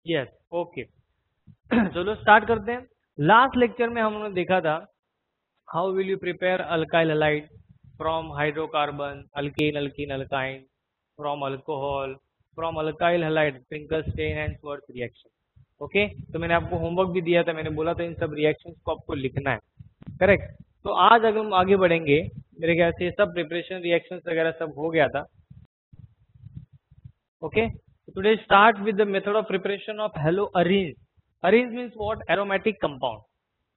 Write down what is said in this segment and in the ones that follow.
Yes, okay. चलो start करते हैं। लास्ट लेक्चर में हमने देखा था how will you prepare alkyl halide from hydrocarbon, alkane, alkene, alkyne, from alcohol, from alkyl halide, Finkelstein and Swarts reaction. Okay, तो मैंने आपको होमवर्क भी दिया था, मैंने बोला था इन सब रिएक्शंस को आपको लिखना है, करेक्ट। तो आज अगर हम आगे बढ़ेंगे, मेरे ख्याल से सब प्रिपरेशन रिएक्शंस वगैरह सब हो गया था। Okay, today start with the method of preparation of hello arrange. Arrange means what? Aromatic compound.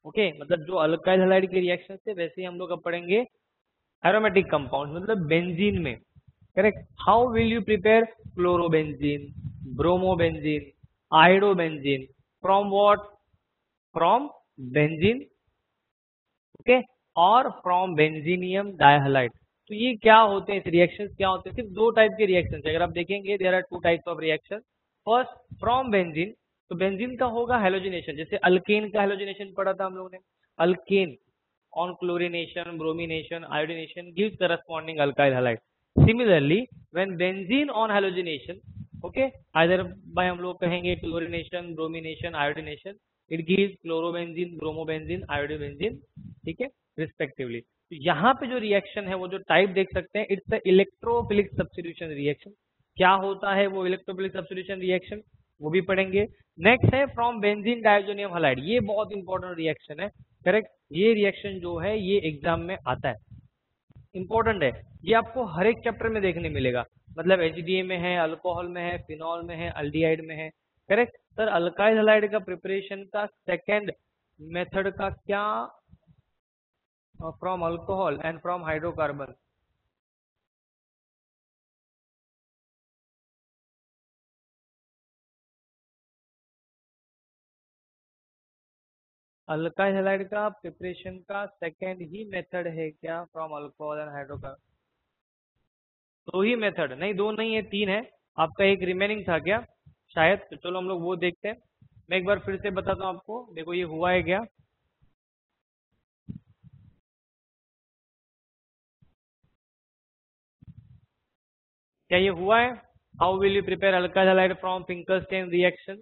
Okay, मतलब जो अल्काइल हैलाइड के रिएक्शन थे वैसे ही हम लोग अब पढ़ेंगे एरोमेटिक कंपाउंड, मतलब बेंजीन में, correct. How will you prepare chlorobenzene, bromobenzene, iodobenzene, from what? From benzene, okay, और फ्रॉम बेंजीनियम डाइहैलाइड। तो ये क्या होते हैं, रिएक्शंस क्या होते हैं? सिर्फ दो टाइप के रिएक्शंस है, अगर आप देखेंगे there are two types of reaction. First from benzene, तो बेंजीन का होगा हेलोजिनेशन, जैसे अल्केन का हेलोजिनेशन पढ़ा था हम लोगों ने। Alkane on chlorination, bromination, iodination gives corresponding alkyl halide. Similarly when benzene on halogenation, okay, either bye हम लोग कहेंगे chlorination, bromination, iodination, it gives chlorobenzene, bromobenzene, iodobenzene, ठीक है, रिस्पेक्टिवली। तो यहाँ पे जो रिएक्शन है वो जो टाइप देख सकते हैं, it's the electrophilic substitution reaction. क्या होता है वो इलेक्ट्रोफिलिक सब्स्टिट्यूशन रिएक्शन, वो भी पढ़ेंगे। नेक्स्ट है फ्रॉम बेंजीन डायजोनियम हैलाइड, ये बहुत इंपॉर्टेंट रिएक्शन है, करेक्ट। ये रिएक्शन जो है ये एग्जाम में आता है, इंपॉर्टेंट है, ये आपको हर एक चैप्टर में देखने मिलेगा। मतलब एचडीए में है, अल्कोहल में है, फिनॉल में है, अल्डिहाइड में है, करेक्ट। सर अल्काइल हैलाइड का प्रिपरेशन का सेकेंड मेथड का क्या? From alcohol and from hydrocarbon. Alkyl halide का प्रिपरेशन का सेकेंड ही मेथड है क्या? From alcohol and hydrocarbon. दो ही मेथड? नहीं, दो नहीं है, तीन है। आपका एक रिमेनिंग था क्या शायद? तो चलो हम लोग वो देखते हैं। मैं एक बार फिर से बताता हूँ आपको, देखो ये हुआ है क्या। क्या ये हुआ है? How will you prepare alkyl halide from Finkelstein reaction,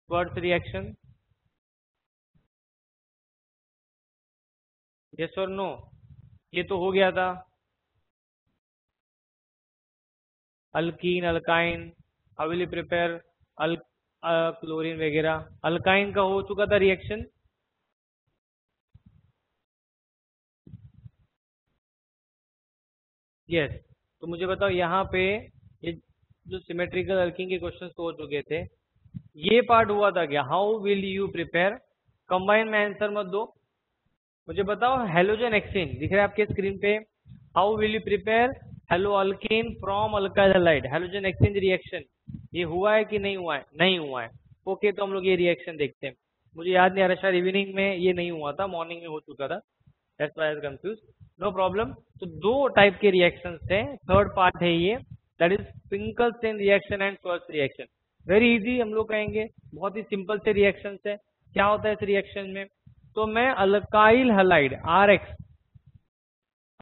Swarts reaction? Yes और नो? ये तो हो गया था। Alkene, alkyne, how will you prepare अल क्लोरीन वगैरह। अल्काइन का हो चुका था रिएक्शन। यस, तो मुझे बताओ यहाँ पे ये जो सिमेट्रिकल अल्कीन के क्वेश्चंस तो हो चुके थे, ये पार्ट हुआ था क्या? How will you prepare, combine में आंसर मत दो, मुझे बताओ हेलोजन एक्सचेंज दिख रहा है आपके स्क्रीन पे। How will you prepare hello alkane from alkyl halide, halogen exchange reaction, ये हुआ है कि नहीं हुआ है? नहीं हुआ है। ओके, तो हम लोग ये रिएक्शन देखते हैं। मुझे याद नहीं आ रहा, शायद इवनिंग में ये नहीं हुआ था, मॉर्निंग में हो चुका था, that's why I was confuse. No problem. तो दो टाइप के रिएक्शंस थे, थर्ड पार्ट है ये, that is Finkelstein reaction and Swarts reaction. Very easy, हम लोग कहेंगे बहुत ही सिंपल से रिएक्शन है। क्या होता है इस रिएक्शन में? तो मैं alkyl halide R X,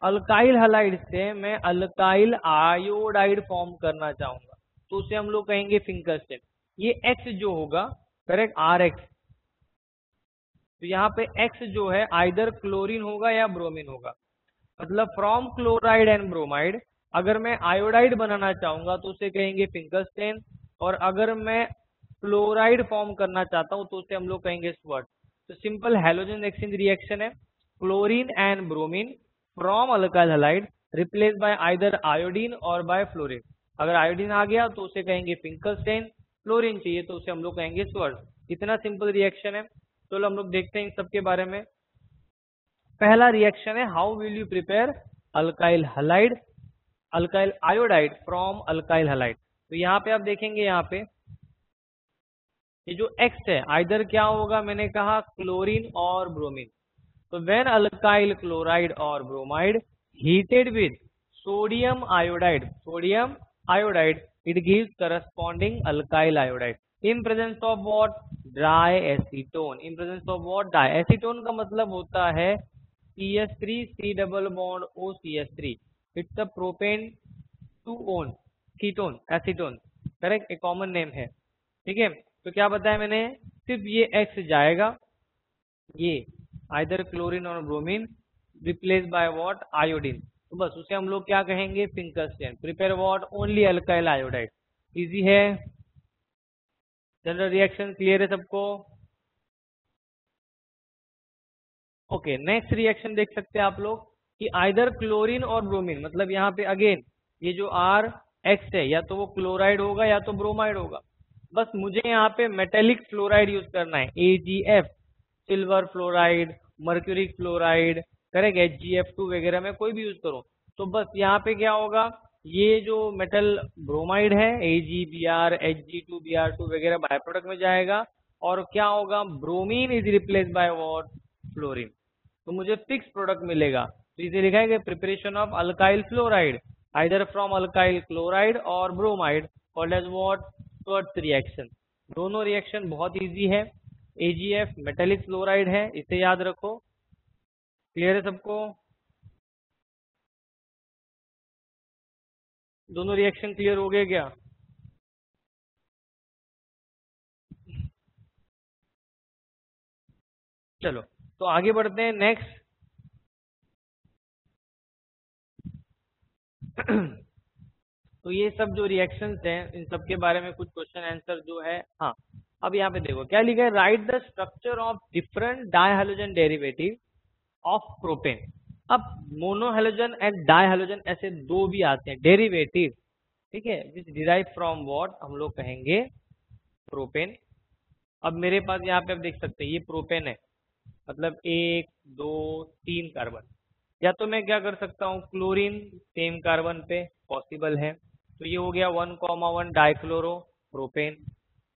alkyl halide से मैं अल्काइल आयोडाइड फॉर्म करना चाहूंगा, तो उसे हम लोग कहेंगे फिंकलस्टेन। ये एक्स जो होगा, करेक्ट, आर एक्स, तो यहाँ पे एक्स जो है आइदर क्लोरीन होगा या ब्रोमीन होगा। मतलब फ्रॉम क्लोराइड एंड ब्रोमाइड, अगर मैं आयोडाइड बनाना चाहूंगा तो उसे कहेंगे फिंकलस्टेन, और अगर मैं क्लोराइड फॉर्म करना चाहता हूं तो उसे हम लोग कहेंगे श्वार्ट्ज। तो सिंपल हैलोजन एक्सचेंज रिएक्शन है, chlorine and bromine from alkyl halide replace by either iodine और बाय फ्लोरीन। अगर आयोडीन आ गया तो उसे कहेंगे फिंकलस्टेन, फ्लोरीन चाहिए तो उसे हम लोग कहेंगे श्वार्ट्ज। इतना सिंपल रिएक्शन है। चलो हम लोग देखते हैं इन सब के बारे में। पहला रिएक्शन है how will you prepare alkyl halide, alkyl iodide from alkyl halide. तो यहाँ पे आप देखेंगे, यहाँ पे ये जो एक्स है आइदर क्या होगा, मैंने कहा क्लोरीन और ब्रोमीन। तो व्हेन अल्काइल क्लोराइड और bromide heated with sodium iodide, sodium iodide, it gives corresponding alkyl iodide in presence of what? Dry acetone. In presence of what? Dry acetone का मतलब होता है CH3 C double bond O CH3, it's a propane two own ketone acetone. Correct, एक common name है, ठीक है। तो क्या बताया मैंने, सिर्फ ये X जाएगा, ये आइदर क्लोरीन और bromine replace by what, iodine, तो बस उसे हम लोग क्या कहेंगे, Finkelstein. Prepare what, only alkyl iodide. Easy है, जनरल रिएक्शन क्लियर है सबको। ओके, नेक्स्ट रिएक्शन देख सकते हैं आप लोग कि आइदर क्लोरीन और ब्रोमीन, मतलब यहाँ पे अगेन ये जो RX है, या तो वो क्लोराइड होगा या तो ब्रोमाइड होगा। बस मुझे यहाँ पे मेटेलिक फ्लोराइड यूज करना है, AgF, silver fluoride, mercury fluoride, correct, HgF2 वगैरह में कोई भी यूज करो। तो बस यहाँ पे क्या होगा, ये जो मेटल ब्रोमाइड है AgBr, Hg2Br2 वगैरह बाय प्रोडक्ट में जाएगा, और क्या होगा, bromine is replace by what, fluorine. तो मुझे फिक्स प्रोडक्ट मिलेगा। तो इसे लिखा है preparation of alkyl fluoride either from alkyl chloride और bromide called as what, Swarts reaction. दोनों रिएक्शन बहुत इजी है। AgF मेटेलिक फ्लोराइड है, इसे याद रखो। क्लियर है सबको, दोनों रिएक्शन क्लियर हो गए क्या? चलो तो आगे बढ़ते हैं नेक्स्ट। तो ये सब जो रिएक्शंस हैं, इन सब के बारे में कुछ क्वेश्चन आंसर जो है, हाँ अब यहाँ पे देखो क्या लिखा है, write the structure of different dihydrogen derivative of propane. अब मोनोहाइड्रोजन एंड डायहाइड्रोजन ऐसे दो भी आते हैं डेरिवेटिव, ठीक है, विच डिराइव फ्रॉम व्हाट, हम लोग कहेंगे प्रोपेन। अब मेरे पास यहाँ पे आप देख सकते हैं ये प्रोपेन है, मतलब 1 2 3 कार्बन। या तो मैं क्या कर सकता हूँ, क्लोरीन सेम कार्बन पे पॉसिबल है, तो ये हो गया 1,1 डाइक्लोरो प्रोपेन।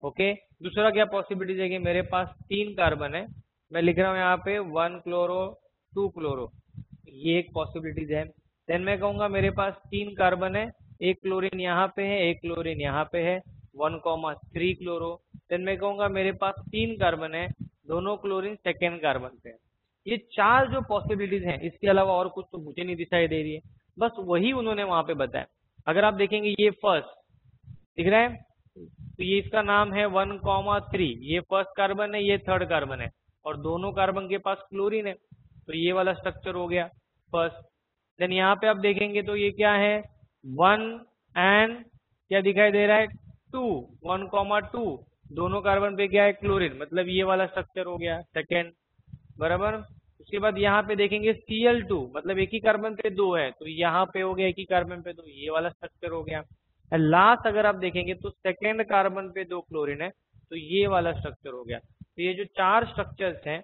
ओके, दूसरा क्या पॉसिबिलिटीज है कि मेरे पास 3 कार्बन है, मैं लिख रहा हूँ यहाँ पे 1 क्लोरो 2 क्लोरो, ये एक पॉसिबिलिटीज है। देन मैं कहूँगा मेरे पास 3 कार्बन है, एक क्लोरीन यहाँ पे है, एक क्लोरीन यहाँ पे है, 1,3 क्लोरो। देन मैं कहूँगा मेरे पास 3 कार्बन है, दोनों क्लोरीन सेकेंड कार्बन पे है। ये 4 जो पॉसिबिलिटीज हैं, इसके अलावा और कुछ तो मुझे नहीं दिखाई दे रही है, बस वही उन्होंने वहां पे बताया। अगर आप देखेंगे ये फर्स्ट दिख रहा है, तो ये इसका नाम है 1,3, ये फर्स्ट कार्बन है, ये थर्ड कार्बन है, और दोनों कार्बन के पास क्लोरीन है, तो ये वाला स्ट्रक्चर हो गया फर्स्ट। देन यहाँ पे आप देखेंगे तो ये क्या है, 1 एंड क्या दिखाई दे रहा है, 2, 1,2, दोनों कार्बन पे क्या है, क्लोरीन, मतलब ये वाला स्ट्रक्चर हो गया सेकेंड, बराबर। उसके बाद यहाँ पे देखेंगे Cl2, मतलब एक ही कार्बन पे 2 है, तो यहाँ पे हो गया एक ही कार्बन पे 2, ये वाला स्ट्रक्चर हो गया। लास्ट अगर आप देखेंगे तो सेकेंड कार्बन पे 2 क्लोरीन है, तो ये वाला स्ट्रक्चर हो गया। तो ये जो 4 स्ट्रक्चर्स हैं,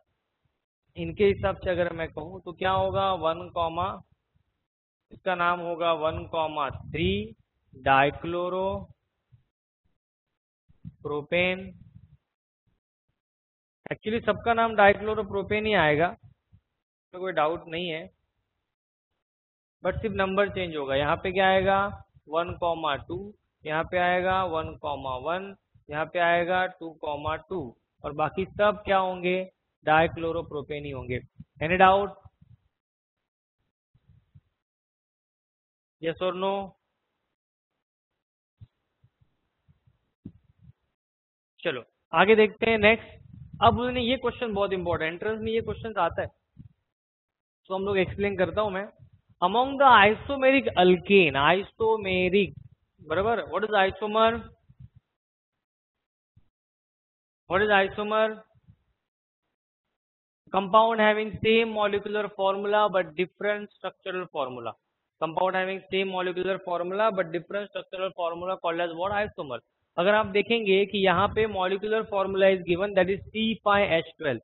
इनके हिसाब से अगर मैं कहूँ तो क्या होगा, इसका नाम होगा 1,3 डाइक्लोरो प्रोपेन। एक्चुअली सबका नाम डाइक्लोरो प्रोपेन ही आएगा, तो कोई डाउट नहीं है, बट सिर्फ नंबर चेंज होगा। यहाँ पे क्या आएगा 1,2, यहाँ पे आएगा 1,1, यहाँ पे आएगा 2,2, और बाकी सब क्या होंगे, डाइक्लोरोप्रोपेन ही होंगे। एनी डाउट, यस और नो? चलो आगे देखते हैं नेक्स्ट। अब उन्होंने ये क्वेश्चन बहुत इंपॉर्टेंट, एंट्रेंस में ये क्वेश्चन आता है, तो हम लोग एक्सप्लेन करता हूं मैं। Among the isomeric alkane, isomeric, बराबर, what is isomer, what is isomer, compound having same molecular formula but different structural formula, compound having same molecular formula but different structural formula called as what, isomer। अगर आप देखेंगे कि यहाँ पे molecular formula is given that is C5H12,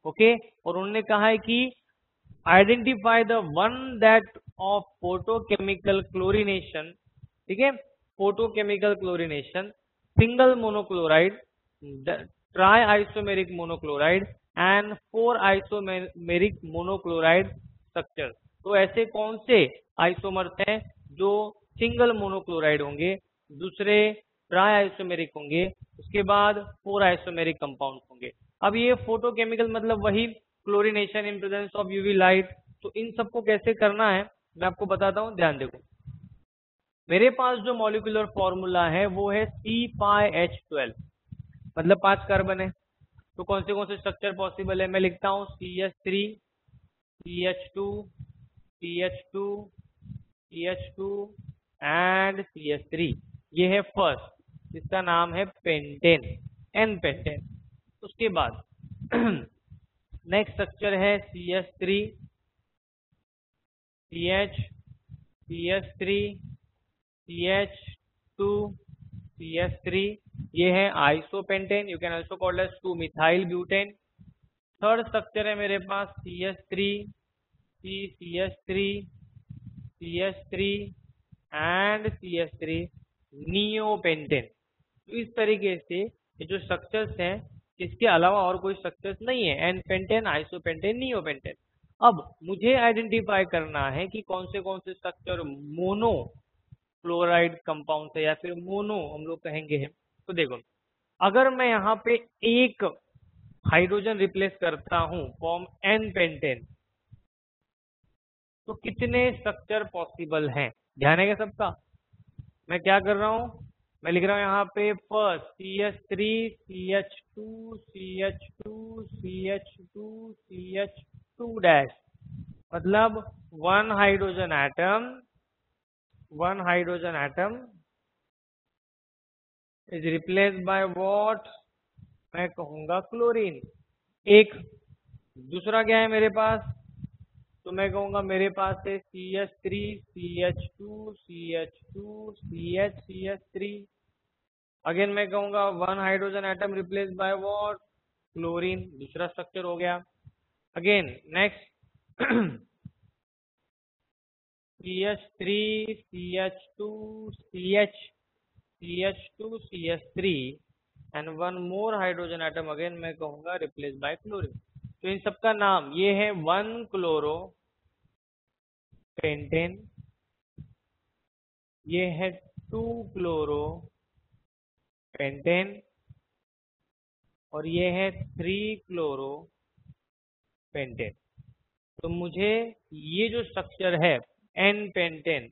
okay, और उन्होंने कहा है कि identify the one that of photochemical chlorination, ठीक है, photochemical chlorination, single monochloride, triisomeric monochloride and 4 isomeric monochloride structure. तो ऐसे कौन से आइसोमर्स हैं जो सिंगल मोनोक्लोराइड होंगे, दूसरे ट्राई आइसोमेरिक होंगे, उसके बाद 4 आइसोमेरिक कंपाउंड होंगे। अब ये फोटोकेमिकल मतलब वही chlorination in presence of UV light. तो इन सबको कैसे करना है मैं आपको बताता हूँ, ध्यान देखो। मेरे पास जो मॉलिक्यूलर फॉर्मूला है वो है C5H12, मतलब 5 कार्बन है। तो कौन से स्ट्रक्चर पॉसिबल है, मैं लिखता हूँ CH3, CH2, CH2, CH2 and CH3। ये है फर्स्ट, इसका नाम है पेंटेन, एन पेंटेन। उसके बाद नेक्स्ट स्ट्रक्चर है CH3, CH, CH3, CH2, CH3। ये है isopentane, you can also called as 2 methyl butane. Third structure है मेरे पास CH3, CH3, CH3 and CH3 neopentane. तो इस तरीके से ये जो स्ट्रक्चर्स हैं, इसके अलावा और कोई स्ट्रक्चर्स नहीं है, एन पेंटेन, आइसोपेंटेन, नियोपेंटेन। अब मुझे आइडेंटिफाई करना है कि कौन से स्ट्रक्चर मोनो क्लोराइड कंपाउंड है या फिर मोनो हम लोग कहेंगे है। तो देखो, अगर मैं यहाँ पे एक हाइड्रोजन रिप्लेस करता हूँ फॉर्म एन पेंटेन, तो कितने स्ट्रक्चर पॉसिबल हैं? ध्यान है क्या सबका? मैं क्या कर रहा हूँ, मैं लिख रहा हूँ यहाँ पे first CH3, CH2, CH2, CH2, CH2 dash, मतलब one hydrogen atom is replaced by what, मैं कहूंगा क्लोरीन। एक दूसरा क्या है मेरे पास, तो मैं कहूंगा मेरे पास है CH3, CH2, CH2, CH, CH3। Again मैं कहूंगा one hydrogen atom replace by what, chlorine, दूसरा स्ट्रक्चर हो गया। Again next CH3, CH2, CH, CH2, CH3 and one more hydrogen atom, again मैं कहूंगा रिप्लेस बाय क्लोरीन। तो इन सबका नाम ये है 1 क्लोरो पेंटेन, ये है 2 क्लोरो पेंटेन, और ये है 3 क्लोरो पेंटेन। तो मुझे ये जो स्ट्रक्चर है n pentane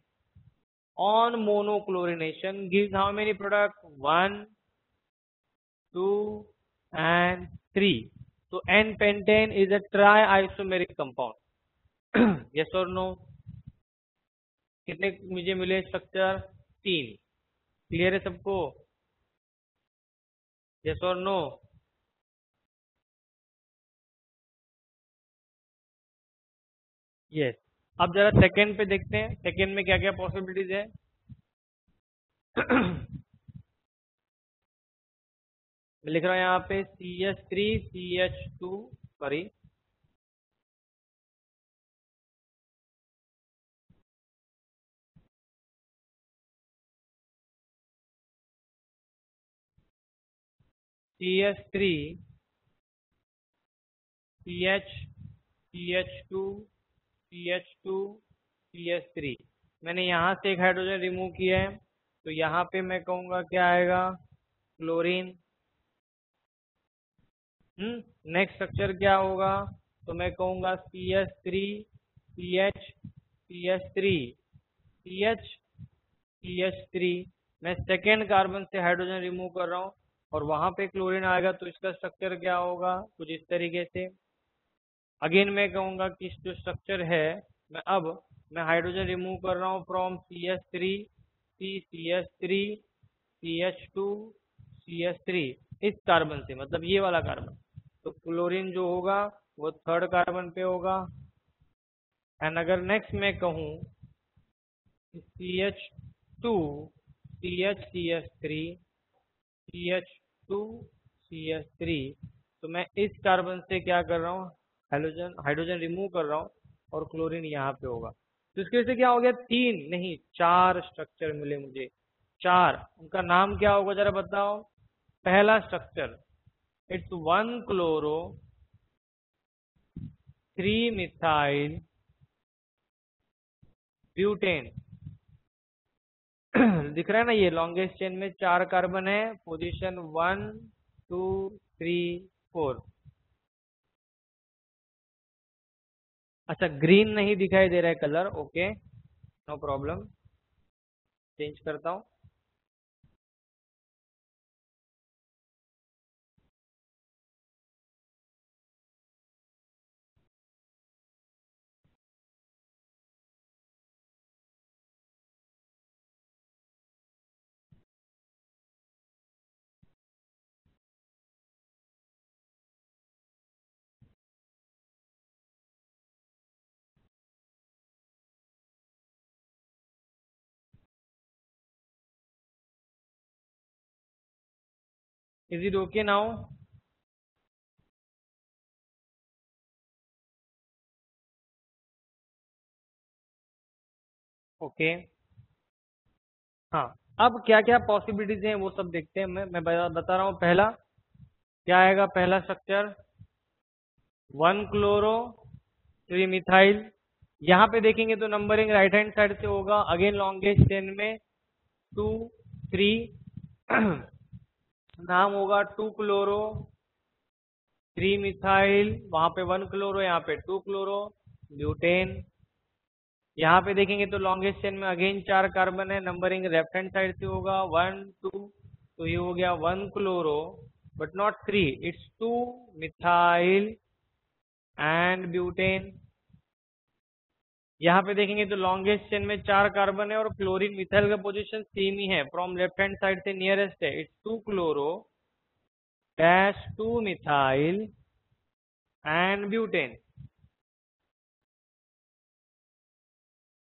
on monochlorination gives how many product, 1, 2 and 3। तो n pentane is a tri isomeric compound. Yes और नो? कितने मुझे मिले स्ट्रक्चर? 3। क्लियर है सबको? यस और नो? यस। अब जरा सेकेंड पे देखते हैं, सेकेंड में क्या क्या पॉसिबिलिटीज है। मैं लिख रहा हूं यहाँ पे CH3, CH2, sorry CH3, CH, CH2, CH2, CH3। मैंने यहाँ से एक हाइड्रोजन रिमूव किया है, तो यहाँ पे मैं कहूँगा क्या आएगा, क्लोरीन। नेक्स्ट स्ट्रक्चर क्या होगा, तो मैं कहूँगा CH3, CH, CH3, CH, CH3। मैं सेकेंड कार्बन से हाइड्रोजन रिमूव कर रहा हूँ और वहां पे क्लोरीन आएगा, तो इसका स्ट्रक्चर क्या होगा, कुछ इस तरीके से। अगेन मैं कहूंगा कि जो स्ट्रक्चर है, मैं हाइड्रोजन रिमूव कर रहा हूँ from CH3, CH3, CH2, CH3, इस कार्बन से, मतलब ये वाला कार्बन। तो क्लोरीन जो होगा वो थर्ड कार्बन पे होगा। एंड अगर नेक्स्ट मैं कहूँ CH2, CH, CH3, CH2, CH3, तो मैं इस कार्बन से क्या कर रहा हूँ, हाइड्रोजन रिमूव कर रहा हूँ और क्लोरीन यहाँ पे होगा। तो इसकी वजह से क्या हो गया, 3 नहीं 4 स्ट्रक्चर मिले मुझे, 4। उनका नाम क्या होगा जरा बताओ। पहला structure, it's 1 chloro 3 methyl butane. दिख रहा है ना, ये लॉन्गेस्ट चेन में 4 कार्बन है, पोजीशन 1, 2, 3, 4। अच्छा, ग्रीन नहीं दिखाई दे रहा है colour, okay no problem. Change करता हूँ। Is it okay now? Okay. हाँ, अब क्या क्या पॉसिबिलिटीज हैं वो सब देखते हैं। मैं बता रहा हूँ। पहला क्या आएगा? पहला स्ट्रक्चर 1 क्लोरो 3 मिथाइल। यहाँ पे देखेंगे तो नंबरिंग राइट हैंड साइड से होगा। अगेन लॉन्गेस्ट चेन में 2 3 नाम होगा 2 क्लोरो 3 मिथाइल, वहां पे 1 क्लोरो, यहाँ पे 2 क्लोरो ब्यूटेन। यहाँ पे देखेंगे तो लॉन्गेस्ट चेन में अगेन 4 कार्बन है। नंबरिंग लेफ्ट हैंड साइड से होगा 1 2, तो ये हो गया 1 chloro but not 3, it's 2 methyl and butane. यहाँ पे देखेंगे तो लॉन्गेस्ट चेन में 4 कार्बन है और क्लोरीन मिथाइल का पोजीशन सेम ही है। फ्रॉम लेफ्ट हैंड साइड से नियरेस्ट है, it's 2 chloro dash 2 methyl and butane.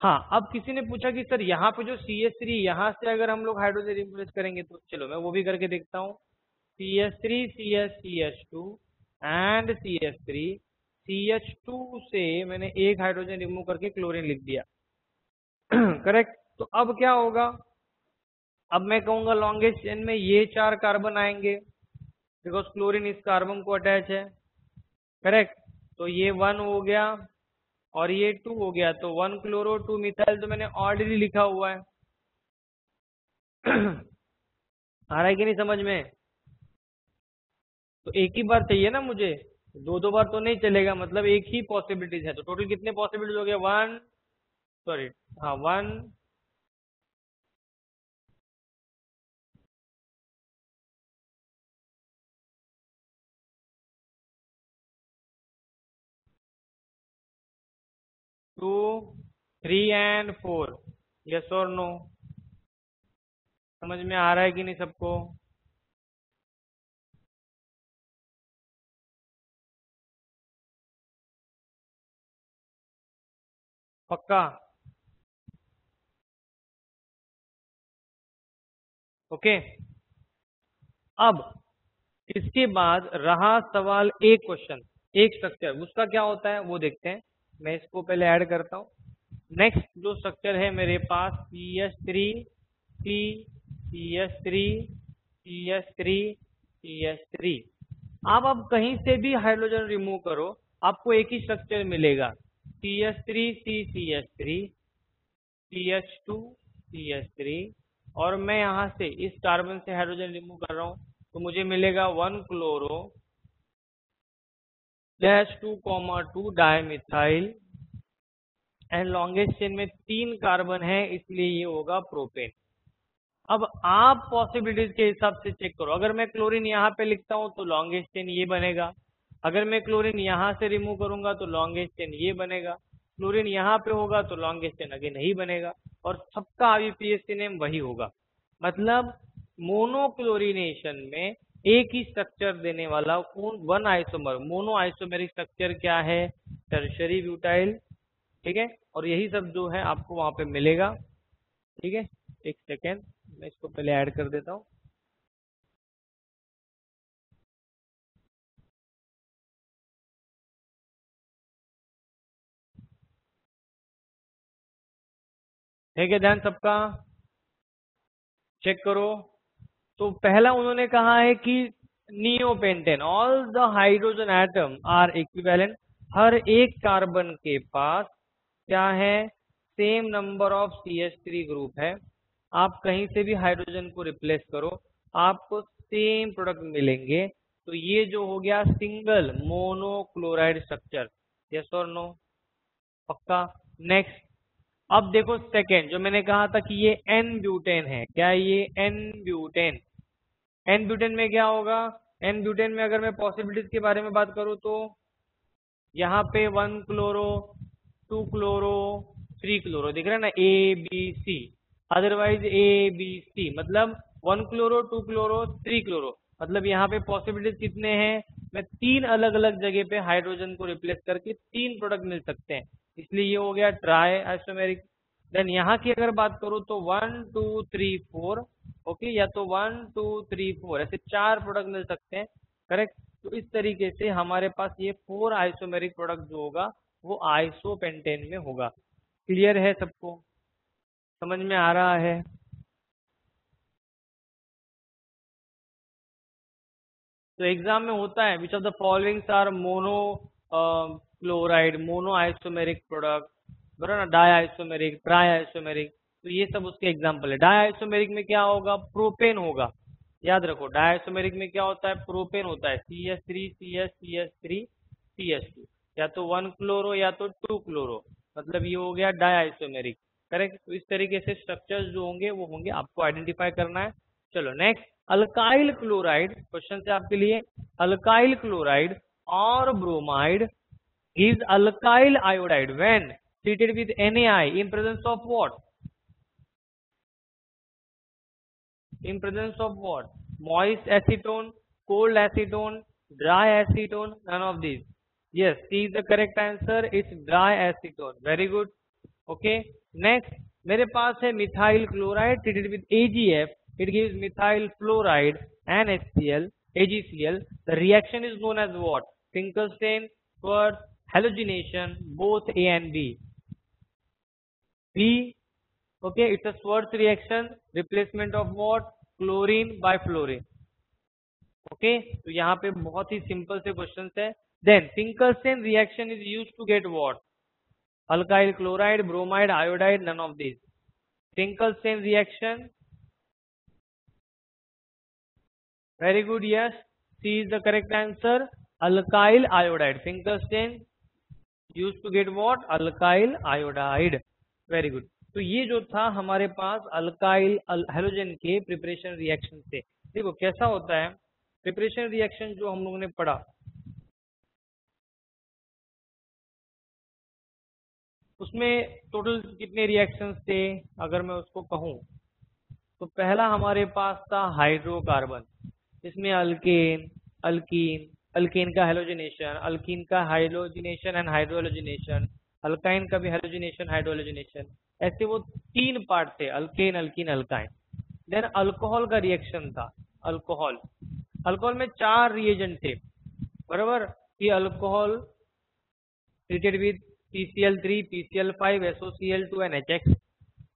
हाँ, अब किसी ने पूछा कि सर यहाँ पे जो CH3 यहाँ से अगर हम लोग हाइड्रोजन रिप्लेस करेंगे तो चलो मैं वो भी करके देखता हूँ। CH3 CH2 and CH3 CH2 से मैंने एक हाइड्रोजन रिमूव करके क्लोरीन लिख दिया। करेक्ट। तो अब क्या होगा? अब मैं कहूंगा लॉन्गेस्ट चेन में ये 4 कार्बन आएंगे बिकॉज क्लोरीन इस कार्बन को अटैच है। करेक्ट। तो ये 1 हो गया और ये 2 हो गया, तो 1 क्लोरो 2 मिथाइल तो मैंने ऑलरेडी लिखा हुआ है। आ रहा है कि नहीं समझ में? तो एक ही बार चाहिए ना मुझे, दो दो बार तो नहीं चलेगा। मतलब एक ही पॉसिबिलिटीज है, तो टोटल कितने पॉसिबिलिटीज हो गए? 1 सॉरी, हाँ 1 2 3 एंड 4। यस और नो? समझ में आ रहा है कि नहीं सबको? पक्का? ओके। अब इसके बाद रहा सवाल एक क्वेश्चन, एक स्ट्रक्चर, उसका क्या होता है वो देखते हैं। मैं इसको पहले ऐड करता हूँ। नेक्स्ट जो स्ट्रक्चर है मेरे पास CH3 C CH3 CH3 CH3। आप कहीं से भी हाइड्रोजन रिमूव करो आपको एक ही स्ट्रक्चर मिलेगा, CH3 C CH3 CH2 CH3। और मैं यहाँ से इस कार्बन से हाइड्रोजन रिमूव कर रहा हूँ तो मुझे मिलेगा 1 chloro dash 2,2 dimethyl and longest chain में 3 कार्बन है इसलिए ये होगा प्रोपेन। अब आप पॉसिबिलिटीज के हिसाब से चेक करो। अगर मैं क्लोरीन यहाँ पे लिखता हूँ तो लॉन्गेस्ट चेन ये बनेगा। अगर मैं क्लोरीन यहाँ से रिमूव करूंगा तो लॉन्गेस्ट चेन ये बनेगा। क्लोरीन यहाँ पे होगा तो लॉन्गेस्ट चेन अगेन नहीं बनेगा और सबका IUPAC नेम वही होगा। मतलब मोनोक्लोरिनेशन में एक ही स्ट्रक्चर देने वाला one isomer mono isomeric structure क्या है? Tertiary butyl. ठीक है, और यही सब जो है आपको वहां पे मिलेगा। ठीक है, एक सेकेंड मैं इसको पहले ऐड कर देता हूँ। ठीक है, ध्यान सबका चेक करो। तो पहला उन्होंने कहा है कि neopentane all the hydrogen atom are equivalent. हर एक कार्बन के पास क्या है? Same number of CH3 group है। आप कहीं से भी हाइड्रोजन को रिप्लेस करो आपको सेम प्रोडक्ट मिलेंगे। तो ये जो हो गया सिंगल मोनोक्लोराइड स्ट्रक्चर। यस और नो? पक्का? नेक्स्ट अब देखो सेकेंड, जो मैंने कहा था कि ये एन ब्यूटेन है, क्या है ये एन ब्यूटेन। एन ब्यूटेन में क्या होगा, एन ब्यूटेन में अगर मैं पॉसिबिलिटीज के बारे में बात करूं तो यहाँ पे 1 क्लोरो, 2 क्लोरो, 3 क्लोरो दिख रहा है ना, A B C, otherwise A B C, मतलब 1 क्लोरो, 2 क्लोरो, 3 क्लोरो, मतलब यहाँ पे पॉसिबिलिटीज कितने हैं, मैं 3 अलग अलग जगह पे हाइड्रोजन को रिप्लेस करके 3 प्रोडक्ट मिल सकते हैं, इसलिए ये हो गया ट्राई आइसोमेरिक। देन यहाँ की अगर बात करूँ तो 1 2 3 4, ओके, या तो 1 2 3 4 ऐसे 4 प्रोडक्ट मिल सकते हैं, करेक्ट। तो इस तरीके से हमारे पास ये 4 आइसोमेरिक प्रोडक्ट जो होगा वो आइसोपेंटेन में होगा। क्लियर है सबको, समझ में आ रहा है। तो एग्जाम में होता है which of the followings are mono chloride, mono isomeric product, बराबर ना, डाई आइसोमेरिक, ट्राई आइसोमेरिक, तो ये सब उसके एग्जाम्पल है। डाई आइसोमेरिक में क्या होगा, प्रोपेन होगा, याद रखो डाई आइसोमेरिक में क्या होता है, प्रोपेन होता है, CH3 CH CH3 CH2, या तो 1 क्लोरो या तो 2 क्लोरो, मतलब ये हो गया डाई आइसोमेरिक, करेक्ट। तो इस तरीके से स्ट्रक्चर्स जो होंगे वो होंगे, आपको आइडेंटिफाई करना है। चलो नेक्स्ट, अल्काइल क्लोराइड, क्वेश्चन है आपके लिए, अल्काइल क्लोराइड और bromide gives alkyl iodide when treated with NaI in presence of what? In presence of what? Moist acetone, cold acetone, dry acetone, none of these. Yes, C is the correct answer. It's dry acetone. Very good. Okay. Next, मेरे पास है methyl chloride treated with AgF. It gives methyl fluoride and HCl, AgCl. The reaction is known as what? Finkelstein, Schwarz, halogenation, both A and B. B, okay, it's a Schwarz reaction, replacement of what? Chlorine by fluorine. Okay, तो यहाँ पे बहुत ही simple से question है। Then Finkelstein reaction is used to get what? Alkyl chloride, bromide, iodide, none of these. Finkelstein reaction, very good, yes, C is the correct answer. Alkyl iodide, Finkelstein used to get what? Alkyl iodide. Very good. तो ये जो था हमारे पास alkyl halogen के preparation reaction से, देखो कैसा होता है प्रिपरेशन रिएक्शन जो हम लोगों ने पढ़ा, उसमें टोटल कितने रिएक्शंस थे अगर मैं उसको कहूँ, तो पहला हमारे पास था हाइड्रोकार्बन, इसमें अल्केन, अल्कीन, अल्केन का हेलोजिनेशन, अल्कीन का हाइड्रोजिनेशन एंड हाइड्रोलोजिनेशन, अल्काइन का भी हेलोजिनेशन हाइड्रोलोजिनेशन, ऐसे वो 3 पार्ट थे, alkane, alkene, alkyne. Then alcohol का रिएक्शन था, अल्कोहल, अल्कोहल में 4 रिएजेंट थे, बराबर, कि alcohol treated with PCl3, PCl5, SOCl2 and HX।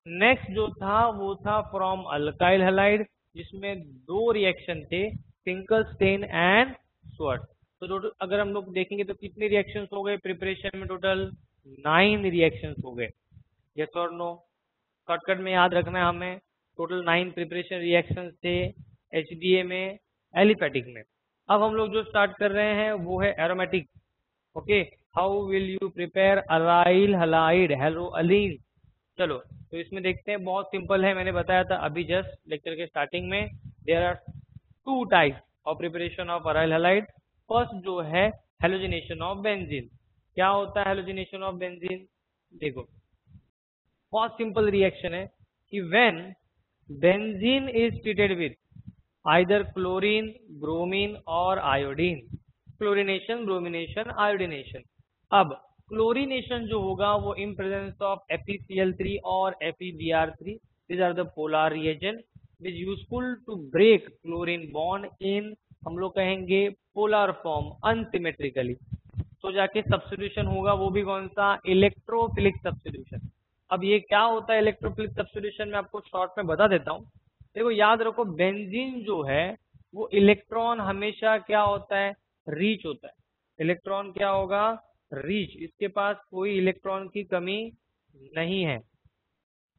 Next जो था वो था फ्रॉम अल्काइल हैलाइड, जिसमें 2 रिएक्शन थे, फिंकलस्टेन एंड स्वर्ट। तो टोटल अगर हम लोग देखेंगे तो कितने रिएक्शंस हो गए प्रिपरेशन में, टोटल 9 रिएक्शंस हो गए, यस और नो, शॉर्टकट में याद रखना है हमें, टोटल 9 प्रिपरेशन रिएक्शंस थे HDA में, एलिफेटिक में। अब हम लोग जो स्टार्ट कर रहे हैं वो है aromatic. Okay, how will you prepare aryl halide haloarene. चलो तो इसमें देखते हैं, बहुत सिंपल है, मैंने बताया था अभी जस्ट लेक्चर के स्टार्टिंग में। There are 2 types of preparation of aryl halide. First जो है हेलोजिनेशन ऑफ बेंजीन। क्या होता है हेलोजिनेशन ऑफ बेंजीन, देखो बहुत सिंपल रिएक्शन है कि when benzene is treated with either chlorine, bromine और आयोडीन, क्लोरीनेशन, ब्रोमिनेशन, आयोडीनेशन। अब क्लोरीनेशन जो होगा वो इन प्रेजेंस ऑफ FeCl3 और FeBr3, these are the polar reagent, it is useful to break chlorine bond in, हम लोग कहेंगे पोलर फॉर्म, अनसिमेट्रिकली। तो जाके सब्स्टिट्यूशन होगा, वो भी कौन सा, इलेक्ट्रोफिलिक सब्स्टिट्यूशन। अब ये क्या होता है इलेक्ट्रोफिलिक सब्स्टिट्यूशन, मैं आपको शॉर्ट में बता देता हूँ। देखो याद रखो, बेंजीन जो है वो इलेक्ट्रॉन हमेशा क्या होता है, रीच होता है, इलेक्ट्रॉन क्या होगा, रीच, इसके पास कोई इलेक्ट्रॉन की कमी नहीं है,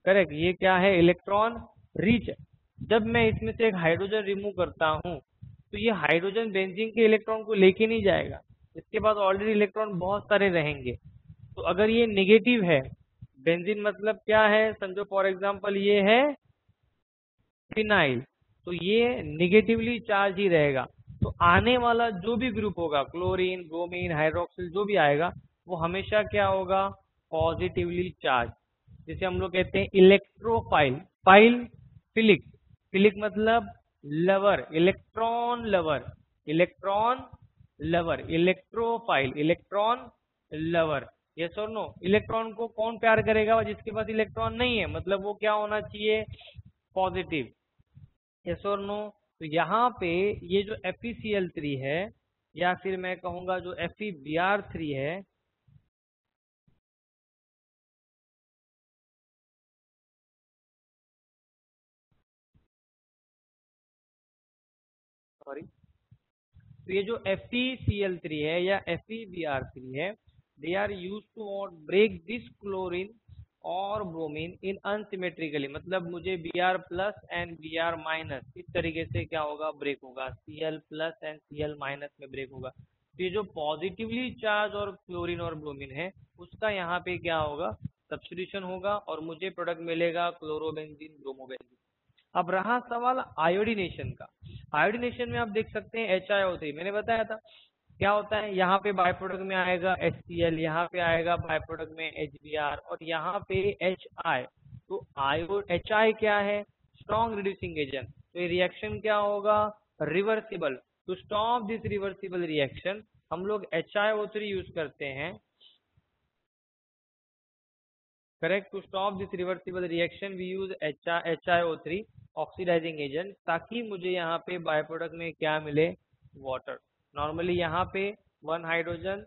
करेक्ट, ये क्या है, इलेक्ट्रॉन रीच है। जब मैं इसमें से एक हाइड्रोजन रिमूव करता हूं तो ये हाइड्रोजन बेंजीन के इलेक्ट्रॉन को लेके नहीं जाएगा, इसके पास ऑलरेडी इलेक्ट्रॉन बहुत सारे रहेंगे। तो अगर ये नेगेटिव है बेंजीन मतलब क्या है, समझो फॉर एग्जांपल ये है फिनाइल, तो ये निगेटिवली चार्ज ही रहेगा। तो आने वाला जो भी ग्रुप होगा, क्लोरीन, ब्रोमीन, हाइड्रोक्सिल, जो भी आएगा वो हमेशा क्या होगा, पॉजिटिवली चार्ज। जिसे हम लोग कहते हैं इलेक्ट्रोफाइल। फाइल, फिलिक, फिलिक मतलब lover, electron lover, electron lover, electrophile, electron lover. Yes और नो? इलेक्ट्रॉन को कौन प्यार करेगा? जिसके पास इलेक्ट्रॉन नहीं है, मतलब वो क्या होना चाहिए, पॉजिटिव। यस और नो? तो यहाँ पे ये जो FeCl3 है, या फिर मैं कहूंगा जो FeBr3 है, सॉरी, तो ये जो FeCl3 है या FeBr3 है, they are use to break this chlorine और ब्रोमीन इन अनसिमेट्रिकली, मतलब मुझे Br plus and Br minus इस तरीके से क्या होगा, ब्रेक होगा, Cl plus and Cl minus में ब्रेक होगा। तो ये जो पॉजिटिवली चार्ज और क्लोरीन और ब्रोमीन है, उसका यहाँ पे क्या होगा, सब्स्टिट्यूशन होगा और मुझे प्रोडक्ट मिलेगा क्लोरोबेंजीन, ब्रोमोबेंजीन। अब रहा सवाल आयोडीनेशन का। आयोडीनेशन में आप देख सकते हैं HiO3, मैंने बताया था क्या होता है, यहाँ पे बाय प्रोडक्ट में आएगा HCl, यहाँ पे आएगा बाय प्रोडक्ट में HBr और यहाँ पे HI। तो HI क्या है, स्ट्रॉन्ग रिड्यूसिंग एजेंट। तो ये रिएक्शन क्या होगा, reversible. To stop this reversible reaction हम लोग HiO3 यूज करते हैं। Correct, to stop this reversible reaction we use HiO3 oxidizing agent, ताकि मुझे यहाँ पे बाय प्रोडक्ट में क्या मिले, वाटर। नॉर्मली यहाँ पे 1 हाइड्रोजन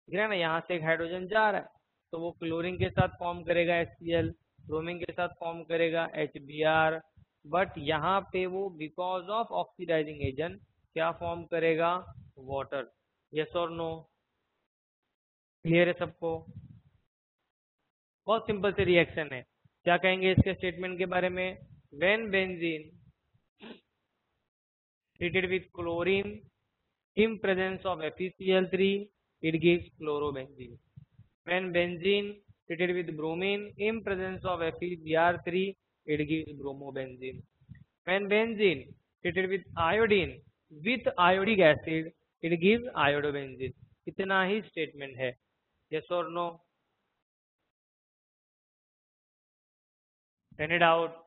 गिरा ना, यहाँ से एक हाइड्रोजन जा रहा है, तो वो क्लोरीन के साथ फॉर्म करेगा HCl, ब्रोमीन के साथ फॉर्म करेगा HBr, बट यहाँ पे वो बिकॉज ऑफ ऑक्सीडाइजिंग एजेंट क्या फॉर्म करेगा, वाटर। यस और नो? क्लियर है सबको? बहुत सिंपल से रिएक्शन है। क्या कहेंगे इसके स्टेटमेंट के बारे में, when benzene treated with chlorine in presence of FeCl3 it gives chlorobenzene. When benzene treated with bromine in presence of FeBr3 it gives bromobenzene. When benzene treated with iodine with iodic acid it gives iodobenzene. इतना ही statement है। Yes और no? Any doubt?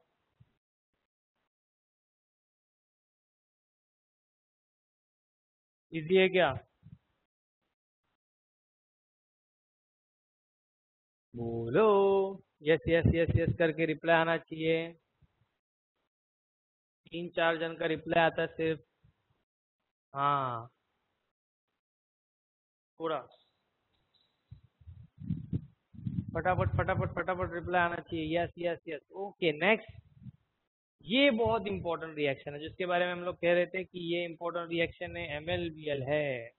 Easy है क्या? बोलो yes yes yes yes करके reply आना चाहिए। 3-4 जन का रिप्लाई आता है सिर्फ। हाँ, पूरा फटाफट फटाफट फटाफट रिप्लाई आना चाहिए। Yes yes yes, okay next. ये बहुत इंपॉर्टेंट रिएक्शन है जिसके बारे में हम लोग कह रहे थे कि ये इंपॉर्टेंट रिएक्शन है, MlBl है,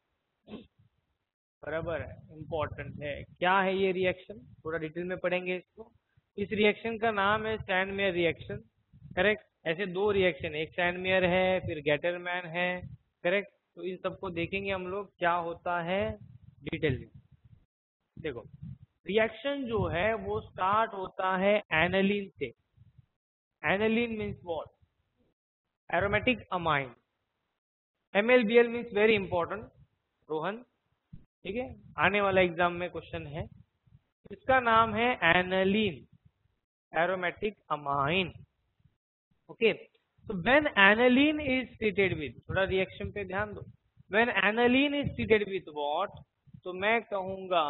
बराबर है, इंपॉर्टेंट है। क्या है ये रिएक्शन, थोड़ा डिटेल में पढ़ेंगे इसको। इस रिएक्शन का नाम है सैंडमेयर रिएक्शन। करेक्ट, ऐसे दो रिएक्शन है, एक सैंडमेयर है फिर गेटरमैन है। करेक्ट, तो इन सबको देखेंगे हम लोग क्या होता है डिटेल में। देखो, रिएक्शन जो है वो स्टार्ट होता है एनालिन से। Aniline means what, aromatic amine. MlBl means very important Rohan, ठीक है, आने वाला एग्जाम में क्वेश्चन है। इसका नाम है एनालिन, एरोमेटिक अमाइन। ओके, तो when aniline is treated with, थोड़ा रिएक्शन पे ध्यान दो। When aniline is treated with what, तो मैं कहूंगा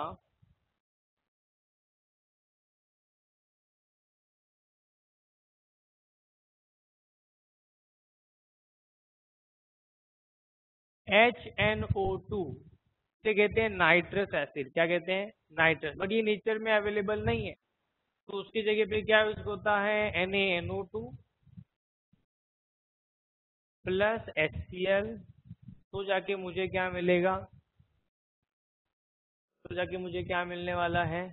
HNO2 से कहते हैं नाइट्रस एसिड। क्या कहते हैं, नाइट्रस, बट ये नेचर में अवेलेबल नहीं है, तो उसकी जगह पे क्या यूज होता है, NaNO2 प्लस HCl। तो जाके मुझे क्या मिलेगा, तो जाके मुझे क्या मिलने वाला है,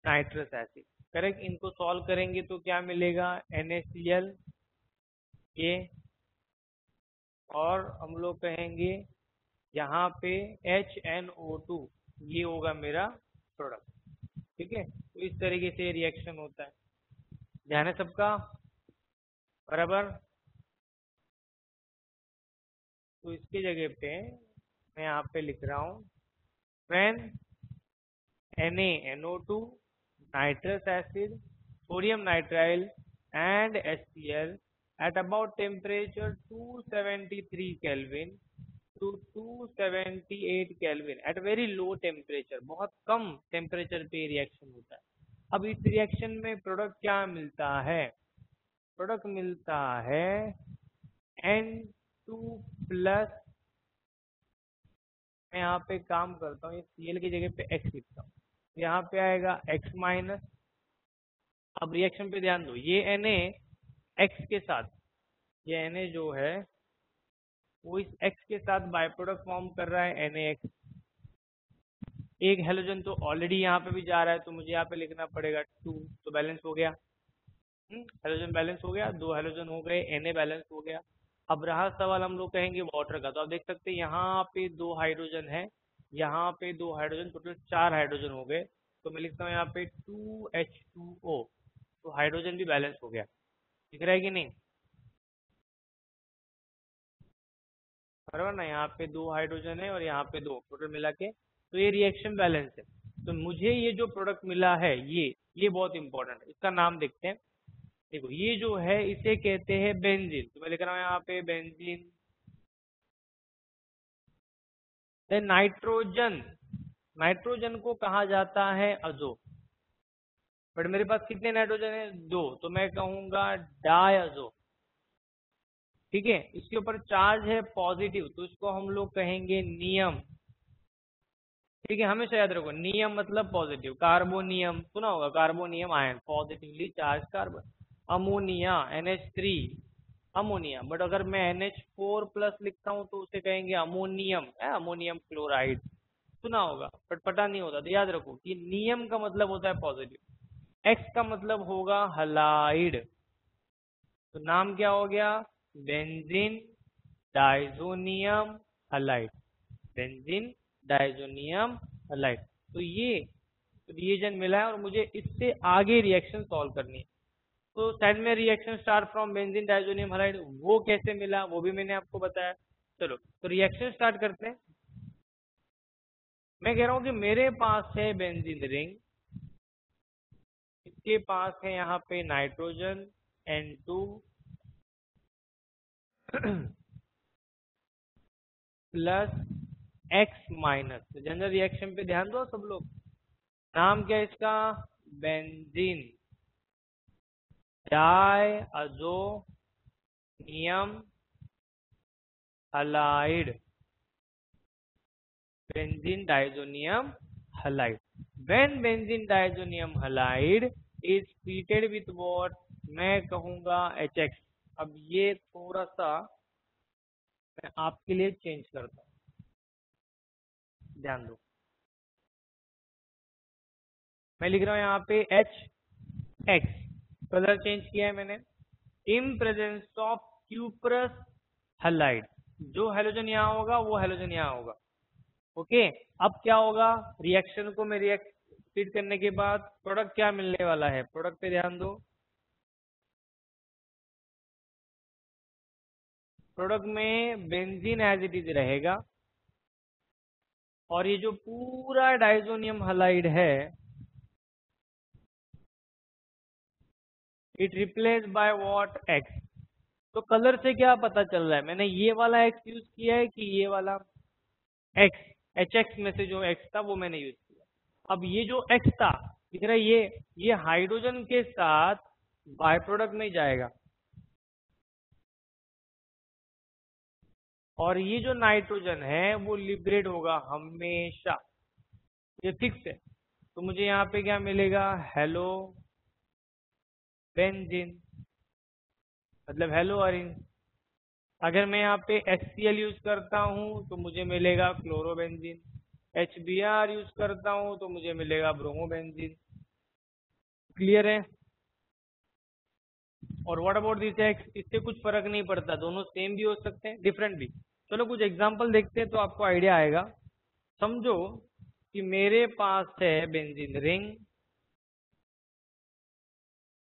नाइट्रस एसिड। करेक्ट, इनको सॉल्व करेंगे तो क्या मिलेगा, NaCl ये, और हम लोग कहेंगे यहाँ पे HNO2, ये होगा मेरा प्रोडक्ट। ठीक है, तो इस तरीके से रिएक्शन होता है। ध्यान है सबका? बराबर। तो इसकी जगह पे मैं यहाँ पे लिख रहा हूँ when NaNO2 nitrous acid sodium nitrile and HCl at about temperature 273 Kelvin to 278 Kelvin at very low temperature, बहुत कम टेम्परेचर पे रिएक्शन होता है। अब इस रिएक्शन में प्रोडक्ट क्या मिलता है? प्रोडक्ट मिलता है N2 प्लस, मैं यहाँ पे काम करता हूँ, Cl की जगह पे X लिखता हूँ, यहाँ पे आएगा X माइनस। अब रिएक्शन पे ध्यान दो, ये Na X के साथ, ये Na जो है वो इस X के साथ बाय प्रोडक्ट फॉर्म कर रहा है NaX। एक हेलोजन तो ऑलरेडी यहाँ पे भी जा रहा है, तो मुझे यहाँ पे लिखना पड़ेगा 2, तो बैलेंस हो गया। हेलोजन बैलेंस हो गया, 2 हेलोजन हो गए, Na बैलेंस हो गया। अब रहा सवाल हम लोग कहेंगे वाटर का, तो आप देख सकते हैं यहाँ पे 2 हाइड्रोजन है, यहाँ पे 2 हाइड्रोजन, टोटल 4 हाइड्रोजन हो गए। तो मैं लिखता हूँ यहाँ पे 2H2O, तो हाइड्रोजन भी बैलेंस हो गया। दिख रहा है कि नहीं? बराबर ना, यहाँ पे 2 हाइड्रोजन है और यहाँ पे 2, टोटल मिला के, तो ये रिएक्शन बैलेंस है। तो मुझे ये जो प्रोडक्ट मिला है ये बहुत इंपॉर्टेंट है, इसका नाम देखते हैं। देखो ये जो है इसे कहते हैं बेंजीन, तो मैं लिख रहा हूँ यहाँ पे बेंजीन। देन नाइट्रोजन, नाइट्रोजन को कहा जाता है अजो, बट मेरे पास कितने नाइट्रोजन है? 2, तो मैं कहूंगा डायअजो। ठीक है, इसके ऊपर चार्ज है पॉजिटिव, तो इसको हम लोग कहेंगे नियम। ठीक है, हमेशा याद रखो, नियम मतलब पॉजिटिव। कार्बोनियम सुना होगा, carbonium ion, positively charge carbon. Ammonia NH3, ammonia, but अगर मैं NH4 प्लस लिखता हूँ तो उसे कहेंगे अमोनियम, अमोनियम क्लोराइड। सुना होगा बट पता नहीं होता, तो याद रखो कि नियम का मतलब होता है पॉजिटिव, एक्स का मतलब होगा हलाइड। तो नाम क्या हो गया? Benzene diazonium halide, benzene diazonium halide. तो ये रिएजेंट मिला है और मुझे इससे आगे रिएक्शन सॉल्व करनी है। तो साइड में reaction start from benzene diazonium halide, वो कैसे मिला वो भी मैंने आपको बताया। चलो तो रिएक्शन स्टार्ट करते हैं। मैं कह रहा हूं कि मेरे पास है बेंजीन रिंग, इसके पास है यहाँ पे nitrogen N2 plus X minus. General reaction पे ध्यान दो सब लोग, नाम क्या है इसका? Benzene diazonium halide, benzene diazonium halide. When benzene diazonium halide is treated with what, मैं कहूंगा HX। अब ये थोड़ा सा मैं आपके लिए चेंज करता हूं, ध्यान दो। मैं लिख रहा हूं यहाँ पे HX, कलर चेंज किया है मैंने। इन प्रेजेंस ऑफ क्यूप्रस हलाइड, जो हेलोजन यहाँ होगा वो हेलोजन यहाँ होगा। ओके, अब क्या होगा? रिएक्शन को मैं रिपीट करने के बाद प्रोडक्ट क्या मिलने वाला है? प्रोडक्ट पे ध्यान दो, प्रोडक्ट में बेंजीन एज इट इज रहेगा और ये जो पूरा डाइजोनियम हलाइड है it replace by what? X। तो कलर से क्या पता चल रहा है? मैंने ये वाला X यूज किया है कि ये वाला X, HX में से जो X था वो मैंने यूज किया। अब ये जो X था दिख रहा है, ये हाइड्रोजन के साथ बाय प्रोडक्ट में जाएगा और ये जो नाइट्रोजन है वो लिबरेट होगा हमेशा, ये फिक्स है। तो मुझे यहाँ पे क्या मिलेगा? हेलो बेंजीन, मतलब हेलो अरिन। अगर मैं यहाँ पे HCl यूज करता हूँ तो मुझे मिलेगा क्लोरोबेंजीन, HBr यूज करता हूँ तो मुझे मिलेगा ब्रोमोबेंजीन। क्लियर है? और व्हाट अबाउट दिस X? इससे कुछ फर्क नहीं पड़ता, दोनों सेम भी हो सकते हैं, डिफरेंट भी। चलो कुछ एग्जांपल देखते हैं तो आपको आइडिया आएगा। समझो कि मेरे पास है बेंजीन रिंग,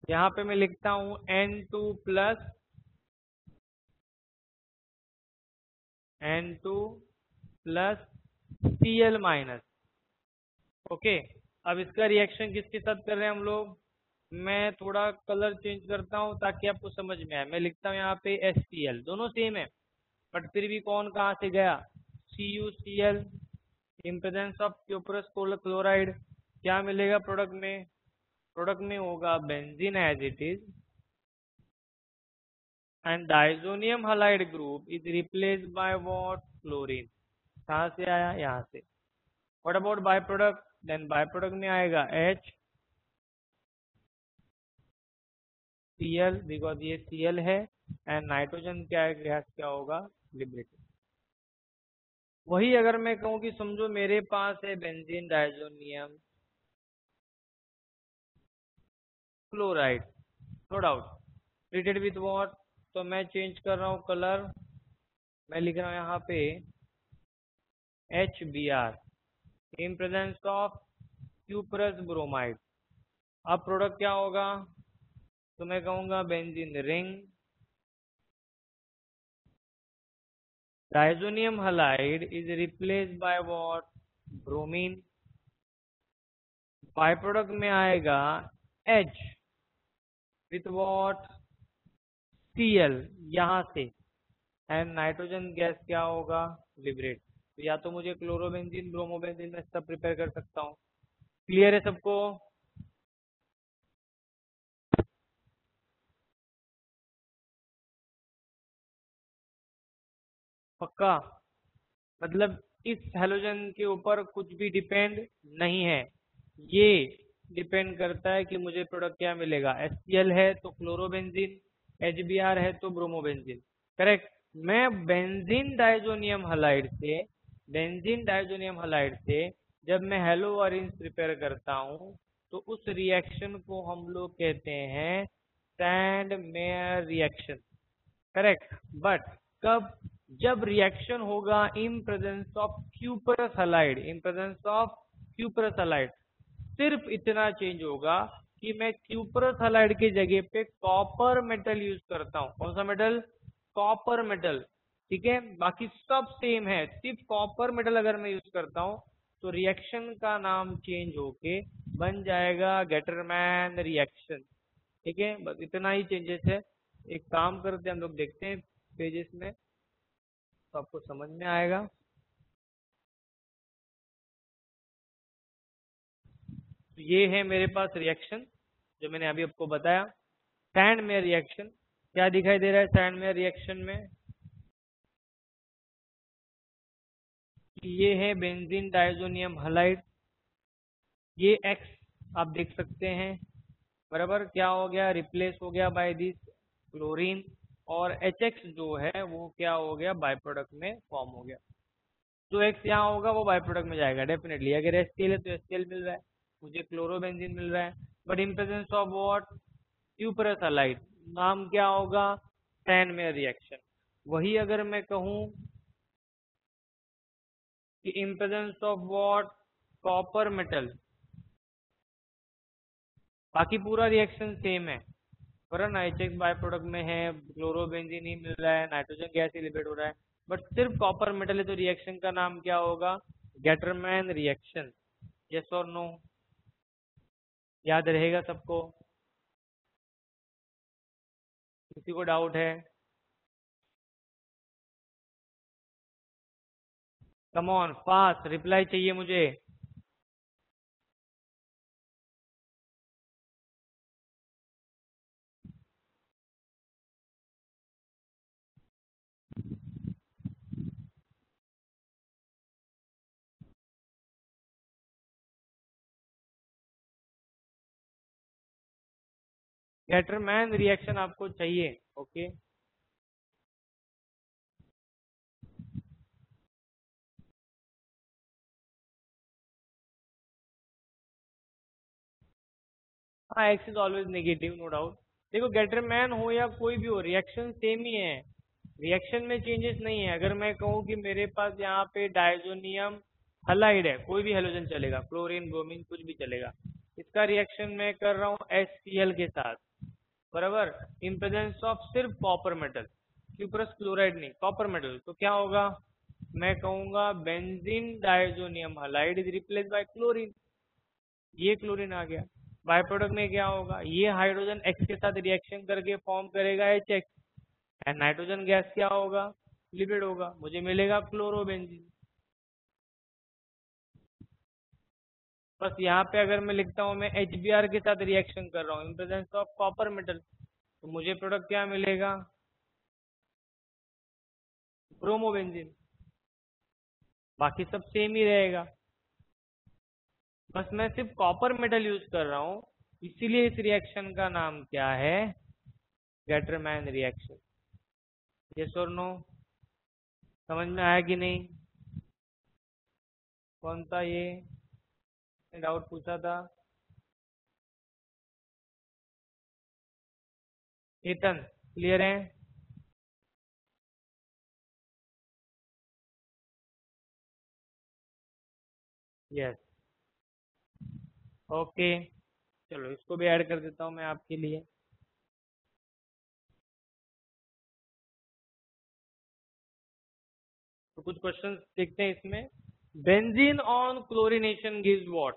यहाँ पे मैं लिखता हूँ N2 plus Cl minus. Okay, अब इसका रिएक्शन किसके साथ कर रहे हैं हम लोग? मैं थोड़ा कलर चेंज करता हूँ ताकि आपको समझ में आए। मैं लिखता हूँ यहाँ पे HCl, दोनों सेम है बट फिर भी कौन कहाँ से गया? CuCl in presence of cuprous chloride. क्या मिलेगा प्रोडक्ट में? प्रोडक्ट में होगा benzene as it is and diazonium halide group is replaced by what? Chlorine. कहाँ से आया? यहाँ से। What about byproduct? Then by product में आएगा HCl बिकॉज ये Cl है एंड नाइट्रोजन क्या गैस क्या होगा? लिबरेटेड। वही अगर मैं कहूँ कि समझो मेरे पास है benzene diazonium chloride, no doubt, treated with what? तो मैं चेंज कर रहा हूँ कलर, मैं लिख रहा हूँ यहाँ पे HBr in presence of cuprous bromide. अब प्रोडक्ट क्या होगा? तो मैं कहूँगा benzene ring, diazonium halide is replaced by what? Bromine. By product में आएगा H विथ व्हाट? Cl यहाँ से एंड नाइट्रोजन गैस क्या होगा? लिबरेट। तो या तो मुझे क्लोरोबेंजीन ब्रोमोबेंजीन में सब प्रिपेयर कर सकता हूँ। क्लियर है सबको? पक्का? मतलब इस हेलोजन के ऊपर कुछ भी डिपेंड नहीं है, ये डिपेंड करता है कि मुझे प्रोडक्ट क्या मिलेगा। HCl है तो क्लोरोबेंजीन, HBr है तो ब्रोमोबेंजीन। करेक्ट। मैं बेंजीन डाइजोनियम हलाइड से जब मैं हेलोअरिन प्रिपेयर करता हूँ तो उस रिएक्शन को हम लोग कहते हैं sand mayor reaction. Correct. But कब? जब रिएक्शन होगा इन presence of cuprous halide, in presence of cuprous halide. सिर्फ इतना चेंज होगा कि मैं क्यूपरस हलाइड की जगह पे कॉपर मेटल यूज करता हूँ। कौन सा मेटल? Copper metal. ठीक है, बाकी सब सेम है, सिर्फ कॉपर मेटल अगर मैं यूज करता हूँ तो रिएक्शन का नाम चेंज होके बन जाएगा गेटरमैन रिएक्शन। ठीक है, बस इतना ही चेंजेस है। एक काम करते हैं हम लोग, देखते हैं पेजेस में तो आपको समझ में आएगा। तो ये है मेरे पास रिएक्शन जो मैंने अभी आपको बताया, सैंड मेयर रिएक्शन। क्या दिखाई दे रहा है सैंड मेयर रिएक्शन में? कि ये है बेंजीन डाइजोनियम हलाइड, ये X आप देख सकते हैं बराबर क्या हो गया? रिप्लेस हो गया बाय दिस क्लोरीन, और HX जो है वो क्या हो गया? बाय प्रोडक्ट में फॉर्म हो गया। जो X यहाँ होगा वो बाय प्रोडक्ट में जाएगा डेफिनेटली। अगर HCl है तो HCl मिल रहा है, मुझे क्लोरोबेंजीन मिल रहा है, but in presence of what? Cuprous halide. नाम क्या होगा? Sand mayor reaction. वही अगर मैं कहूँ कि इन presence of what? Copper metal, बाकी पूरा रिएक्शन सेम है पर ना, HX बाय प्रोडक्ट में है, क्लोरोबेंजीन ही मिल रहा है, नाइट्रोजन गैस ही लिबरेट हो रहा है, बट सिर्फ कॉपर मेटल है तो रिएक्शन का नाम क्या होगा? Gattermann reaction. यस और नो? याद रहेगा सबको? किसी को डाउट है? कम ऑन फास्ट रिप्लाई चाहिए मुझे। गेटरमैन रिएक्शन आपको चाहिए? ओके, हाँ, X is always negative, no doubt. देखो गेटरमैन हो या कोई भी हो, रिएक्शन सेम ही है, रिएक्शन में चेंजेस नहीं है। अगर मैं कहूँ कि मेरे पास यहाँ पे डाइजोनियम हलाइड है, कोई भी हेलोजन चलेगा, क्लोरीन ब्रोमीन कुछ भी चलेगा, इसका रिएक्शन मैं कर रहा हूँ HCl के साथ, बराबर, इन प्रेजेंस ऑफ सिर्फ कॉपर मेटल, क्यूप्रस क्लोराइड नहीं, कॉपर मेटल, तो क्या होगा, मैं कहूंगा benzene diazonium halide is replace bye chlorine, ये क्लोरीन आ गया। बाय प्रोडक्ट में क्या होगा, ये हाइड्रोजन एक्स के साथ रिएक्शन करके फॉर्म करेगा H x, and nitrogen gas क्या होगा, लिपिड होगा, मुझे मिलेगा क्लोरोबेंजीन। बस यहाँ पे अगर मैं लिखता हूँ मैं HBr के साथ रिएक्शन कर रहा हूँ इन प्रेजेंस ऑफ कॉपर मेटल, तो मुझे प्रोडक्ट क्या मिलेगा, ब्रोमोबेंजीन। बाकी सब सेम ही रहेगा, बस मैं सिर्फ कॉपर मेटल यूज कर रहा हूँ, इसीलिए इस रिएक्शन का नाम क्या है, गैटरमैन रिएक्शन। यस और नो, समझ में आया कि नहीं? कौन था ये डाउट पूछा था? चेतन, क्लियर है? यस, ओके, चलो इसको भी ऐड कर देता हूँ मैं आपके लिए। तो कुछ क्वेश्चंस देखते हैं इसमें। Benzene on chlorination gives what?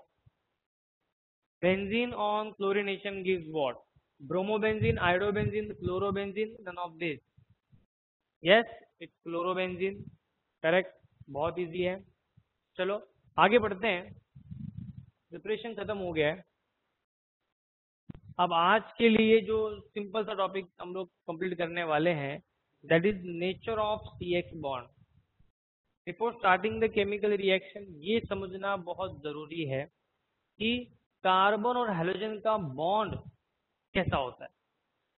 Benzene on chlorination gives what? Bromobenzene, iodobenzene, chlorobenzene, none of this. Yes, it's chlorobenzene, correct, बहुत इजी है। चलो आगे बढ़ते हैं, प्रिपरेशन खत्म हो गया है। अब आज के लिए जो सिंपल सा टॉपिक हम लोग कंप्लीट करने वाले हैं, that is nature of CX bond. Before starting the chemical reaction ये समझना बहुत जरूरी है कि कार्बन और हेलोजन का बॉन्ड कैसा होता है,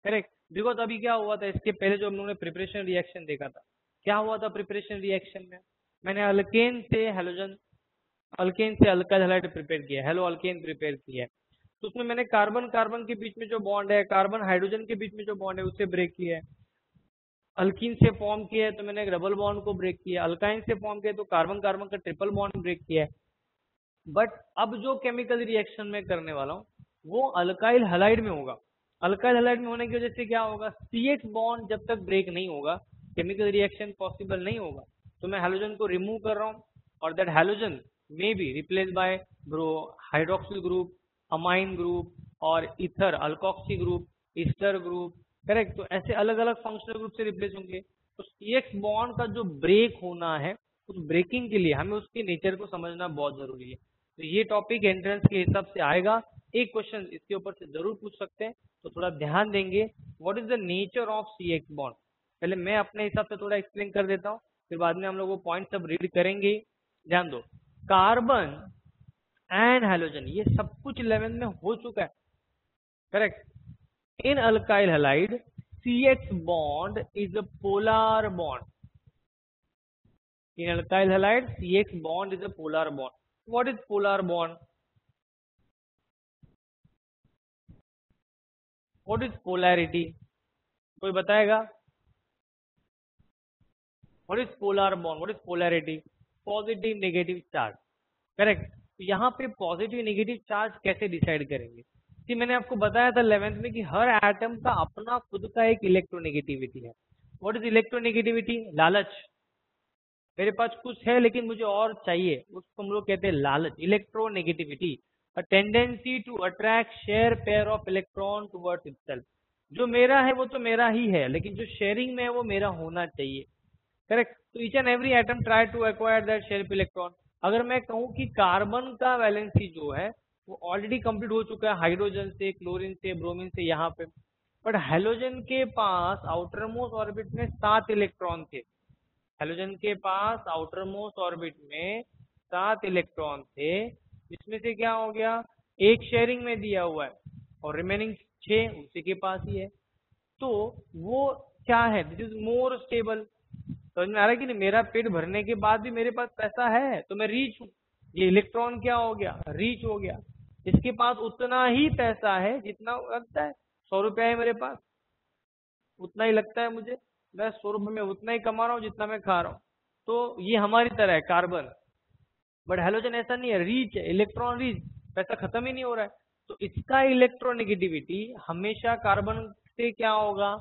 करेक्ट। बिकॉज अभी क्या हुआ था, इसके पहले जो हम लोगों ने प्रिपरेशन रिएक्शन देखा था, क्या हुआ था प्रिपरेशन रिएक्शन में, मैंने अल्केन से हेलोजन, अल्केन से अल्काइल हैलाइड प्रिपेयर किया, हेलो अल्केन प्रिपेयर किया है, तो उसमें मैंने कार्बन कार्बन के बीच में जो बॉन्ड है, कार्बन हाइड्रोजन के बीच में जो बॉन्ड है उसे ब्रेक किया है। अल्कीन से फॉर्म किया है तो मैंने एक डबल बॉन्ड को ब्रेक किया, अल्काइन से फॉर्म किया तो कार्बन कार्बन का ट्रिपल बॉन्ड ब्रेक किया है। बट अब जो केमिकल रिएक्शन में करने वाला हूँ वो अल्काइल हैलाइड में होगा। अल्काइल हैलाइड में होने की वजह से क्या होगा, CH बॉन्ड जब तक ब्रेक नहीं होगा केमिकल रिएक्शन पॉसिबल नहीं होगा। तो मैं हेलोजन को रिमूव कर रहा हूँ और that halogen may be replace by ब्रो हाइड्रोक्सिल ग्रुप, अमाइन ग्रुप और ether alkoxy group, ester group, correct. तो ऐसे अलग अलग फंक्शनल ग्रुप से रिप्लेस होंगे। तो CX बॉन्ड का जो ब्रेक होना है, उस ब्रेकिंग के लिए हमें उसके नेचर को समझना बहुत जरूरी है। तो ये टॉपिक एंट्रेंस के हिसाब से आएगा, एक क्वेश्चन इसके ऊपर से जरूर पूछ सकते हैं, तो थोड़ा ध्यान देंगे। What is the nature of CX bond, पहले मैं अपने हिसाब से थोड़ा एक्सप्लेन कर देता हूँ, फिर बाद में हम लोग वो पॉइंट सब रीड करेंगे। ध्यान दो, कार्बन एंड हेलोजन ये सब कुछ 11 में हो चुका है, correct. In alkyl halide CX bond is a polar bond. In alkyl halide, CX bond is a polar bond. What is polar bond? What is polarity? कोई बताएगा? What is polar bond? What is polarity? Positive negative charge. Correct. तो यहाँ पे positive negative charge कैसे decide करेंगे, कि मैंने आपको बताया था 11th में कि हर एटम का अपना खुद का एक इलेक्ट्रोनेगेटिविटी है। What is electronegativity? लालच, मेरे पास कुछ है लेकिन मुझे और चाहिए, उसको हम लोग कहते हैं लालच, electronegativity. A tendency to attract share pair of electron towards itself. जो मेरा है वो तो मेरा ही है, लेकिन जो शेयरिंग में है वो मेरा होना चाहिए, करेक्ट। तो each and every atom try to acquire that share electron. अगर मैं कहूँ कि कार्बन का वैलेंसी जो है वो ऑलरेडी कंप्लीट हो चुका है हाइड्रोजन से, क्लोरीन से, ब्रोमीन से, यहाँ पे, बट हेलोजन के पास आउटर मोस्ट ऑर्बिट में 7 इलेक्ट्रॉन थे। हेलोजन के पास आउटर मोस्ट ऑर्बिट में 7 इलेक्ट्रॉन थे, जिसमें से क्या हो गया, एक शेयरिंग में दिया हुआ है और रिमेनिंग 6 उसी के पास ही है। तो वो क्या है, दिस इज मोर स्टेबल। समझ में आ रहा है कि नहीं, मेरा पेट भरने के बाद भी मेरे पास पैसा है तो मैं रीच हूँ। ये इलेक्ट्रॉन क्या हो गया, रीच हो गया। इसके पास उतना ही पैसा है जितना लगता है, 100 रुपया है मेरे पास, उतना ही लगता है मुझे, मैं 100 रुपये में उतना ही कमा रहा हूँ जितना मैं खा रहा हूँ। तो ये हमारी तरह है कार्बन, बट हेलोजन ऐसा नहीं है, रीच है, इलेक्ट्रॉन रीच, पैसा खत्म ही नहीं हो रहा है। तो इसका इलेक्ट्रोनेगेटिविटी हमेशा कार्बन से क्या होगा,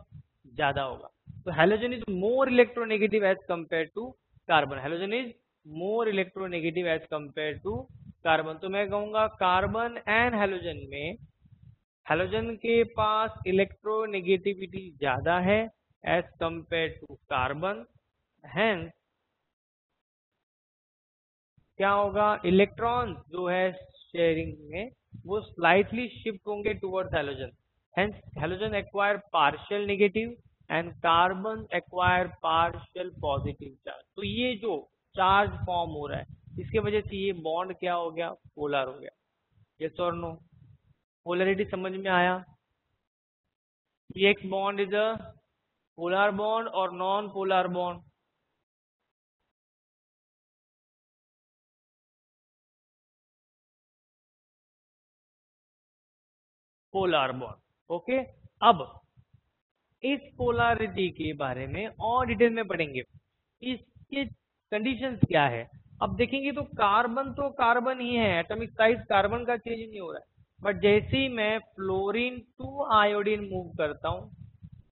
ज्यादा होगा। तो halogen is more electronegative as compare to carbon. Halogen is more electronegative as compare to carbon. तो मैं कहूंगा कार्बन एंड हेलोजन में हेलोजन के पास इलेक्ट्रोनेगेटिविटी ज्यादा है as compare to carbon. Hence क्या होगा, इलेक्ट्रॉन जो है शेयरिंग में वो स्लाइटली शिफ्ट होंगे towards halogen. Hence halogen acquire partial negative and carbon acquire partial positive charge. तो ये जो चार्ज फॉर्म हो रहा है इसके वजह से ये बॉन्ड क्या हो गया, पोलर हो गया। यस और नो, पोलरिटी समझ में आया? PX bond is a polar bond or non-polar bond? Polar bond. Okay, अब इस पोलरिटी के बारे में और डिटेल में पढ़ेंगे, इसके कंडीशंस क्या है। अब देखेंगे तो कार्बन ही है, एटॉमिक साइज कार्बन का चेंज नहीं हो रहा है। बट जैसे ही मैं फ्लोरीन टू आयोडीन मूव करता हूं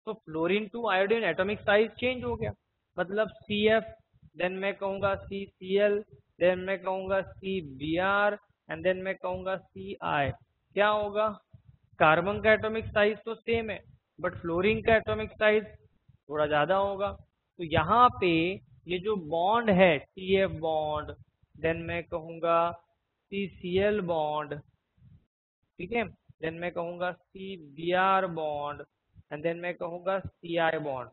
तो fluorine to iodine atomic size change हो गया। मतलब CF, देन मैं कहूंगा CCl, देन मैं कहूंगा CBr एंड देन मैं कहूंगा CI। क्या होगा, कार्बन का एटॉमिक साइज तो सेम है बट फ्लोरीन का एटॉमिक साइज थोड़ा ज्यादा होगा। तो यहाँ पे ये जो बॉन्ड है CF बॉन्ड, देन मैं कहूंगा CCl बॉन्ड, ठीक है, देन मैं कहूंगा CBr बॉन्ड एंड देन मैं कहूंगा CI बॉन्ड।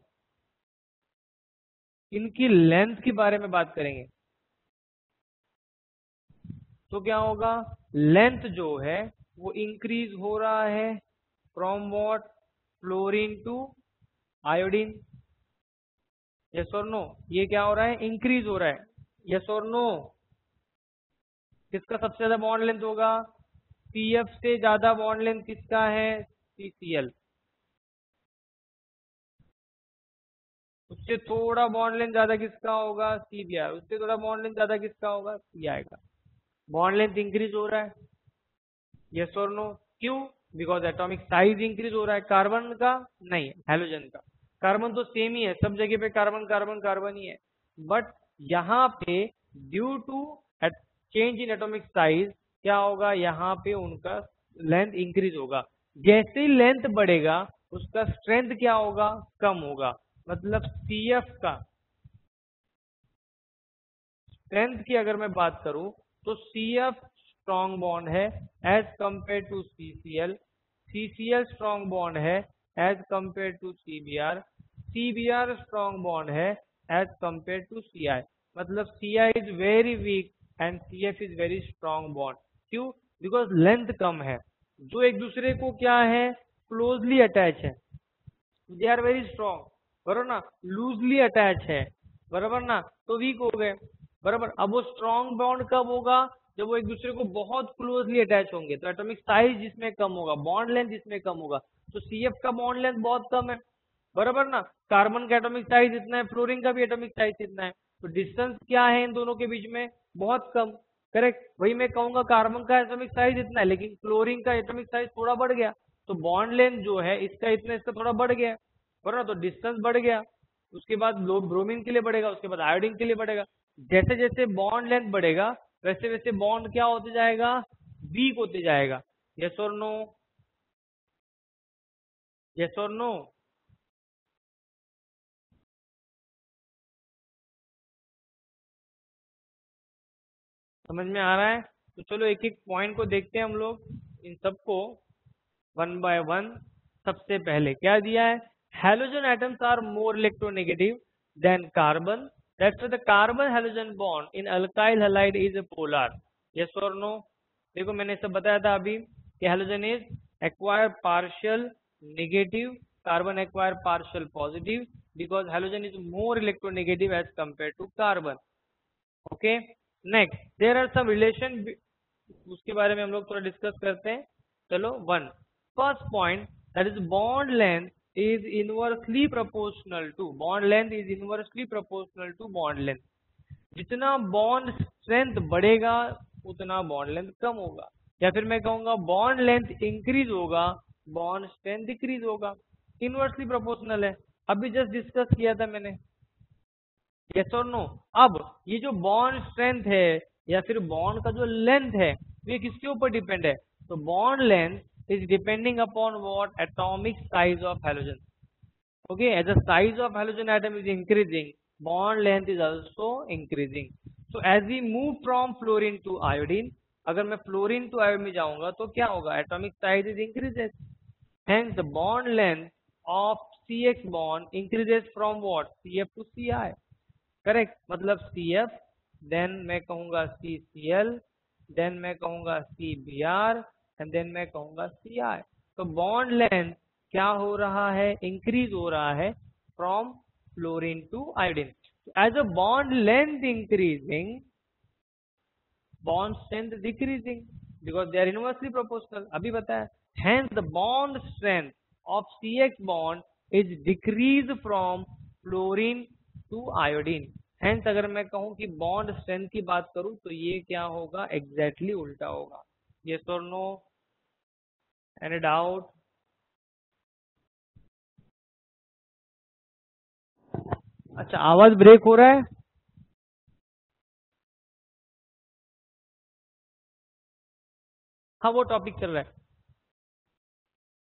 इनकी लेंथ के बारे में बात करेंगे तो क्या होगा, लेंथ जो है वो इंक्रीज हो रहा है from what, fluorine to iodine. Yes और नो, ये क्या हो रहा है, इंक्रीज हो रहा है। यस और नो, किसका सबसे ज्यादा बॉन्ड लेंथ होगा, CF से ज्यादा बॉन्ड लेंथ किसका है, CCl। उससे थोड़ा बॉन्ड लेंथ ज्यादा किसका होगा, CBr। उससे थोड़ा बॉन्ड लेंथ ज्यादा किसका होगा, CI का। बॉन्ड लेंथ इंक्रीज हो रहा है। यस और नो, क्यों, बिकॉज एटॉमिक साइज इंक्रीज हो रहा है। कार्बन का नहीं, हेलोजन का। कार्बन तो सेम ही है, सब जगह पे कार्बन कार्बन कार्बन ही है। बट यहाँ पे due to change in atomic size क्या होगा, यहाँ पे उनका लेंथ इंक्रीज होगा। जैसे ही लेंथ बढ़ेगा उसका स्ट्रेंथ क्या होगा, कम होगा। मतलब CF का स्ट्रेंथ की अगर मैं बात करूं तो CF स्ट्रॉन्ग बॉन्ड है as compare to CCl। CCl strong bond है as compare to CBr। CBr strong bond है एज कंपेयर टू CI। मतलब CI is very weak and CF is very strong bond. क्यों, because length कम है। जो एक दूसरे को क्या है, क्लोजली अटैच है, दे आर वेरी स्ट्रॉन्ग, बरोबर ना। लूजली अटैच है, बराबर ना, तो वीक हो गए, बराबर। अब वो स्ट्रॉन्ग बॉन्ड कब होगा, जब वो एक दूसरे को बहुत क्लोजली अटैच होंगे। तो एटॉमिक साइज जिसमें कम होगा, बॉन्ड लेंथ जिसमें कम होगा। तो CF का बॉन्ड लेंथ बहुत कम है, बराबर ना। कार्बन का एटॉमिक साइज इतना है, फ्लोरीन का भी एटॉमिक साइज इतना है। तो डिस्टेंस क्या है इन दोनों के बीच में, बहुत कम, करेक्ट। वही मैं कहूंगा कार्बन का एटॉमिक साइज इतना है लेकिन फ्लोरीन का एटॉमिक साइज थोड़ा बढ़ गया। तो बॉन्ड लेंथ जो है इसका इतना, इसका थोड़ा बढ़ गया, बराबर। तो डिस्टेंस बढ़ गया, उसके बाद ब्रोमीन के लिए बढ़ेगा, उसके बाद आयोडीन के लिए बढ़ेगा। जैसे जैसे बॉन्ड लेंथ बढ़ेगा वैसे वैसे बॉन्ड क्या होते जाएगा, वीक होते जाएगा। यस और नो, यस और नो। समझ में आ रहा है? तो चलो एक एक पॉइंट को देखते हैं हम लोग, इन सबको वन बाय वन। सबसे पहले क्या दिया है, halogen atoms are more electronegative than carbon, that's why the carbon halogen bond in alkyl halide is a polar. Yes और नो। देखो मैंने सब बताया था अभी कि halogen is acquire partial negative, carbon acquire partial positive, because halogen is more electronegative as compare to carbon. Okay, next there are some relation, उसके बारे में हम लोग थोड़ा डिस्कस करते हैं। चलो one, first point, that is bond length is inversely proportional to, bond length is inversely proportional to bond length। जितना बॉन्ड स्ट्रेंथ बढ़ेगा उतना बॉन्ड लेंथ कम होगा, या फिर मैं कहूंगा बॉन्ड लेंथ इंक्रीज होगा, बॉन्ड स्ट्रेंथ डिक्रीज होगा। इनवर्सली प्रोपोर्शनल है, अभी जस्ट डिस्कस किया था मैंने। यस और नो? अब ये जो बॉन्ड स्ट्रेंथ है या फिर बॉन्ड का जो लेंथ है ये किसके ऊपर डिपेंड है? तो bond length is depending upon what? Atomic size of halogen. Okay, as the size of halogen atom is increasing, bond length is also increasing. So as we move from fluorine to iodine, अगर मैं fluorine to iodine में जाऊंगा तो क्या होगा? Atomic size is increases, hence the bond length of CX bond increases from what? CF to CI, correct? मतलब CF, then मैं कहूंगा CCl, देन मैं कहूंगा CBr एंड देन मैं कहूंगा CI। तो बॉन्ड लेंथ क्या हो रहा है? इंक्रीज हो रहा है from fluorine to iodine. As a bond length increasing, bond strength decreasing, because they are inversely proportional, अभी बताया। Hence the bond strength of CX bond is decrease from fluorine to iodine. Hence अगर मैं कहूं कि bond strength की बात करूं तो ये क्या होगा? एग्जैक्टली उल्टा होगा। यस और नो? Any doubt? अच्छा, आवाज ब्रेक हो रहा है? हाँ, वो टॉपिक चल रहा है।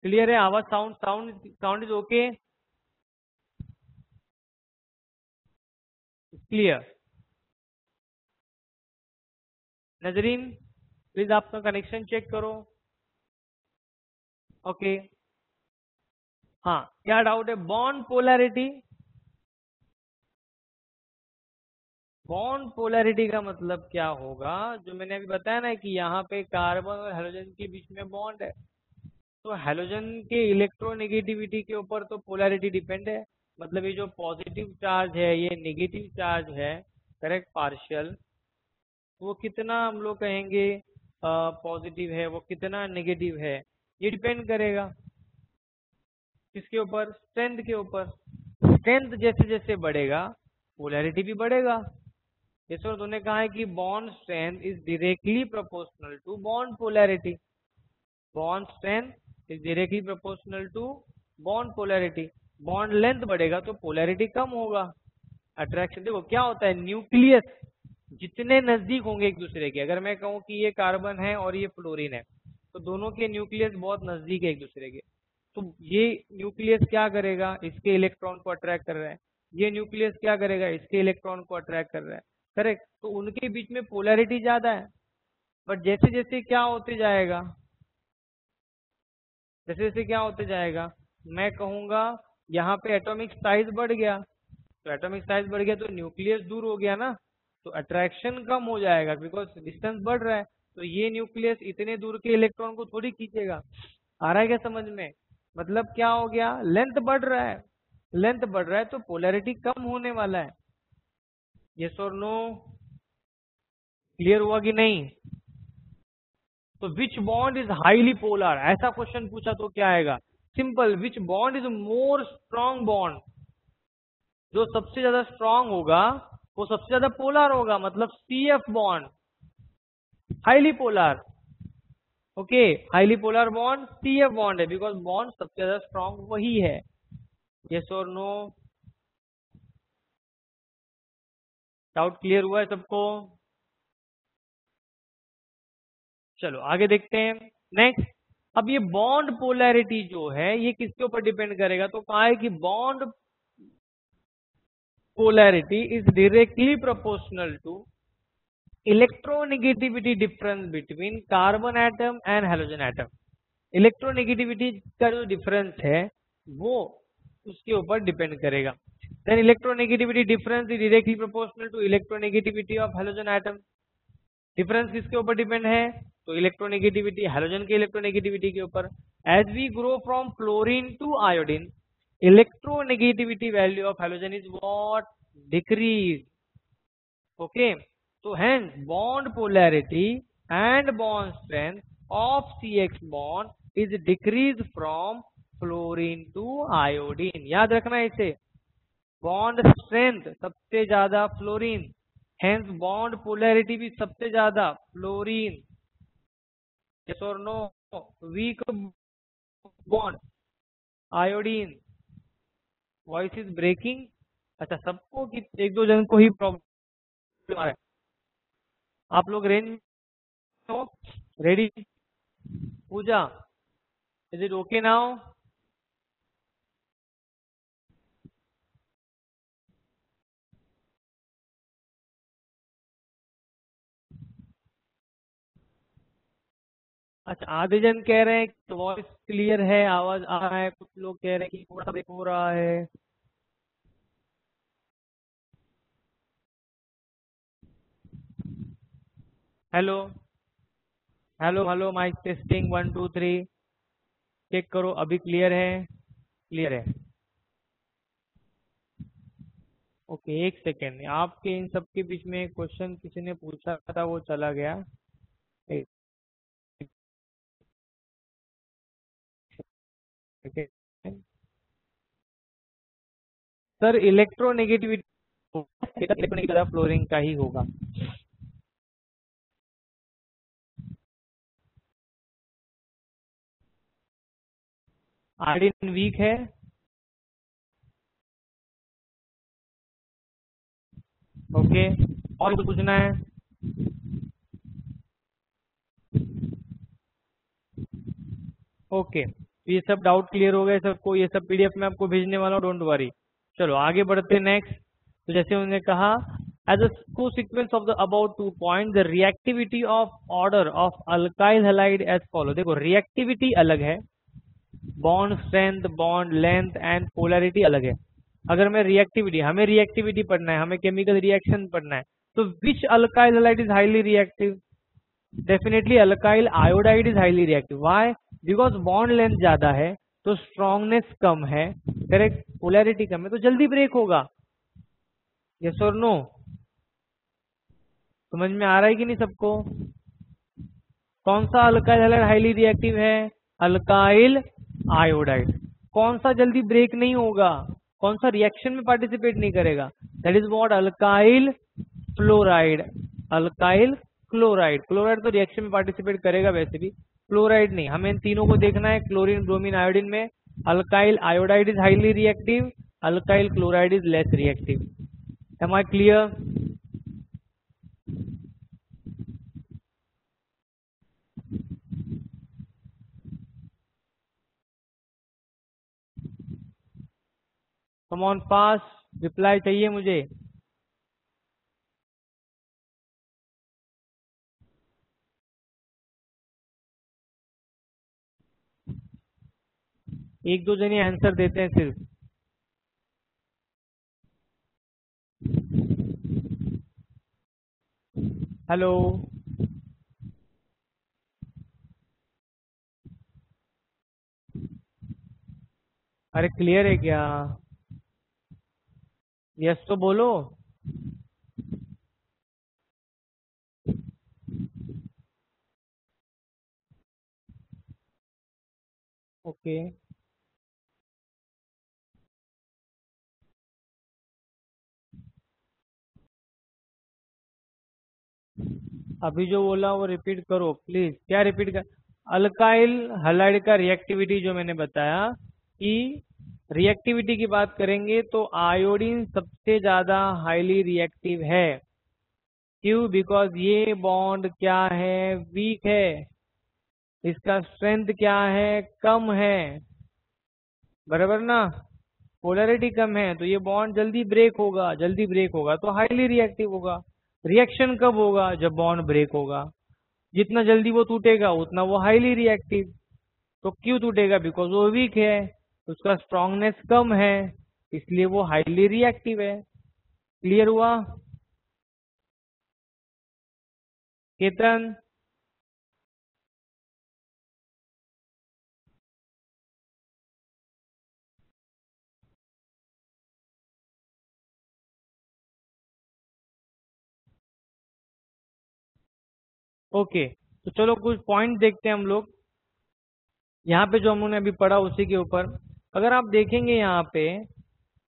क्लियर है? आवाज, sound sound sound is okay? Clear? Nazreen please आपका कनेक्शन चेक करो। ओके, हाँ, क्या डाउट है? बॉन्ड पोलैरिटी, बॉन्ड पोलैरिटी का मतलब क्या होगा? जो मैंने अभी बताया ना कि यहाँ पे कार्बन और हेलोजन के बीच में बॉन्ड है, तो हेलोजन के इलेक्ट्रोनेगेटिविटी के ऊपर तो पोलैरिटी डिपेंड है। मतलब ये जो पॉजिटिव चार्ज है ये नेगेटिव चार्ज है, करेक्ट, पार्शियल, वो कितना हम लोग कहेंगे पॉजिटिव है, वो कितना नेगेटिव है, ये डिपेंड करेगा किसके ऊपर? स्ट्रेंथ के ऊपर। स्ट्रेंथ जैसे जैसे बढ़ेगा पोलैरिटी भी बढ़ेगा। ये सर उन्होंने कहा है कि bond strength is directly proportional to bond polarity. Bond strength is directly proportional to bond polarity. Bond length बढ़ेगा तो पोलैरिटी कम होगा। अट्रैक्शन देखो क्या होता है, न्यूक्लियस जितने नजदीक होंगे एक दूसरे के, अगर मैं कहूं कि ये कार्बन है और ये फ्लोरीन है तो दोनों के न्यूक्लियस बहुत नजदीक है एक दूसरे के, तो ये न्यूक्लियस क्या करेगा? इसके इलेक्ट्रॉन को अट्रैक्ट कर रहा है, ये न्यूक्लियस क्या करेगा? इसके इलेक्ट्रॉन को अट्रैक्ट कर रहा है, करेक्ट? तो उनके बीच में पोलैरिटी ज्यादा है। बट जैसे जैसे क्या होते जाएगा, जैसे जैसे क्या होते जाएगा, मैं कहूंगा यहाँ पे एटॉमिक साइज बढ़ गया, तो एटॉमिक साइज बढ़ गया तो न्यूक्लियस दूर हो गया ना, तो अट्रैक्शन कम हो जाएगा बिकॉज डिस्टेंस बढ़ रहा है, तो ये न्यूक्लियस इतने दूर के इलेक्ट्रॉन को थोड़ी खींचेगा। आ रहा है क्या समझ में? मतलब क्या हो गया? लेंथ बढ़ रहा है, लेंथ बढ़ रहा है तो पोलैरिटी कम होने वाला है। यस और नो? क्लियर हुआ कि नहीं? तो विच बॉन्ड इज हाईली पोलर, ऐसा क्वेश्चन पूछा तो क्या आएगा? Simple, which bond is more strong bond, जो सबसे ज्यादा स्ट्रॉन्ग होगा वो सबसे ज्यादा पोलर होगा, मतलब CF bond highly polar. Okay, highly polar bond CF bond है बिकॉज बॉन्ड सबसे ज्यादा स्ट्रॉन्ग वही है। यस और नो? डाउट क्लियर हुआ है सबको? चलो आगे देखते हैं। नेक्स्ट, अब ये बॉन्ड पोलैरिटी जो है ये किसके ऊपर डिपेंड करेगा? तो कहा है कि bond polarity is directly proportional to electronegativity difference between carbon atom and halogen atom। Electronegativity का जो डिफरेंस है वो उसके ऊपर डिपेंड करेगा। Then electronegativity difference is directly proportional to electronegativity of halogen atom. Difference किसके ऊपर डिपेंड है? तो इलेक्ट्रोनेगेटिविटी, हेलोजन के इलेक्ट्रोनेगेटिविटी के ऊपर। As we grow from fluorine to iodine, electronegativity value of halogen is what? Decrease. Okay, so hence bond polarity and bond strength of CX bond is decreased from fluorine to iodine। याद रखना इसे, bond strength सबसे ज्यादा fluorine, hence bond polarity भी सबसे ज्यादा fluorine. Yes और no? Weak bond, iodine. Voice is breaking. अच्छा, सबको कि एक दो जन को ही प्रॉब्लम आ रहा है? आप लोग रेंज में हो? Ready? Puja, is it okay now? अच्छा, आधे जन कह रहे हैं कि वॉइस क्लियर है, आवाज आ रहा है, कुछ लोग कह रहे हैं कि थोड़ा ब्रेक हो रहा है। Hello hello hello, mic testing 1 2 3। Check करो, अभी क्लियर है? क्लियर है। ओके, एक सेकेंड, आपके इन सबके बीच में एक क्वेश्चन किसी ने पूछा था, वो चला गया। एक second sir, electronegativity electronegativity fluorine का ही होगा। आयोडीन वीक है। ओके, और कुछ पूछना है? ओके, ये सब डाउट क्लियर हो गए सबको? ये सब पीडीएफ में आपको भेजने वाला हूँ, डोंट वरी। चलो आगे बढ़ते हैं नेक्स्ट। तो जैसे उन्होंने कहा, एज अ को sequence of the about 2 point the reactivity of order of alkyl halide as follow. देखो, रिएक्टिविटी अलग है, bond strength, bond length and polarity अलग है। अगर मैं रिएक्टिविटी, हमें रिएक्टिविटी पढ़ना है, हमें केमिकल रिएक्शन पढ़ना है, तो which alkyl halide is highly reactive? Definitely alkyl iodide is highly reactive. Why? Because bond length ज्यादा है, तो स्ट्रॉन्गनेस कम है, करेक्ट, पोलैरिटी कम है, तो जल्दी ब्रेक होगा। यस और नो? समझ में आ रहा है कि नहीं सबको? कौन सा अल्काइल हैलाइड हाईली रिएक्टिव है? Alkyl iodide. कौन सा जल्दी ब्रेक नहीं होगा? कौन सा रिएक्शन में पार्टिसिपेट नहीं करेगा? That is what? Alkyl fluoride. Alkyl chloride. Chloride तो रिएक्शन में पार्टिसिपेट करेगा वैसे भी, क्लोराइड नहीं। हमें इन तीनों को देखना है, क्लोरीन, ब्रोमीन, आयोडीन में alkyl iodide is highly reactive, alkyl chloride is less reactive. Am I clear? Come on fast, reply चाहिए मुझे। एक दो जने आंसर देते हैं सिर्फ। हेलो, अरे क्लियर है क्या? यस तो बोलो। ओके, अभी जो बोला वो रिपीट करो प्लीज। क्या रिपीट कर? अल्काइल हलाइड का रिएक्टिविटी जो मैंने बताया कि रिएक्टिविटी की बात करेंगे तो आयोडीन सबसे ज्यादा हाईली रिएक्टिव है। क्यों? बिकॉज ये बॉन्ड क्या है? वीक है। इसका स्ट्रेंथ क्या है? कम है। बराबर ना? पोलैरिटी कम है, तो ये बॉन्ड जल्दी ब्रेक होगा। जल्दी ब्रेक होगा तो हाईली रिएक्टिव होगा। रिएक्शन कब होगा? जब बॉन्ड ब्रेक होगा। जितना जल्दी वो टूटेगा उतना वो हाईली रिएक्टिव। तो क्यों टूटेगा? बिकॉज वो वीक है, उसका स्ट्रांगनेस कम है, इसलिए वो हाईली रिएक्टिव है। क्लियर हुआ? केतन? ओके, तो चलो कुछ पॉइंट देखते हैं हम लोग। यहाँ पे जो हमने अभी पढ़ा उसी के ऊपर अगर आप देखेंगे यहाँ पे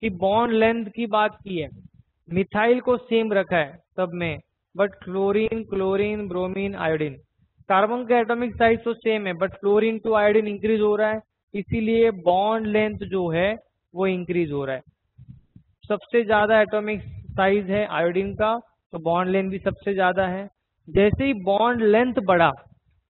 कि बॉन्ड लेंथ की बात की है, मिथाइल को सेम रखा है सब में, but chlorine, chlorine, bromine, iodine, carbon का एटॉमिक साइज तो सेम है, but fluorine to iodine increase हो रहा है। इसीलिए बॉन्ड लेंथ जो है वो इंक्रीज हो रहा है। सबसे ज्यादा एटॉमिक साइज है आयोडीन का, तो बॉन्ड लेंथ भी सबसे ज्यादा है। जैसे ही बॉन्ड लेंथ बढ़ा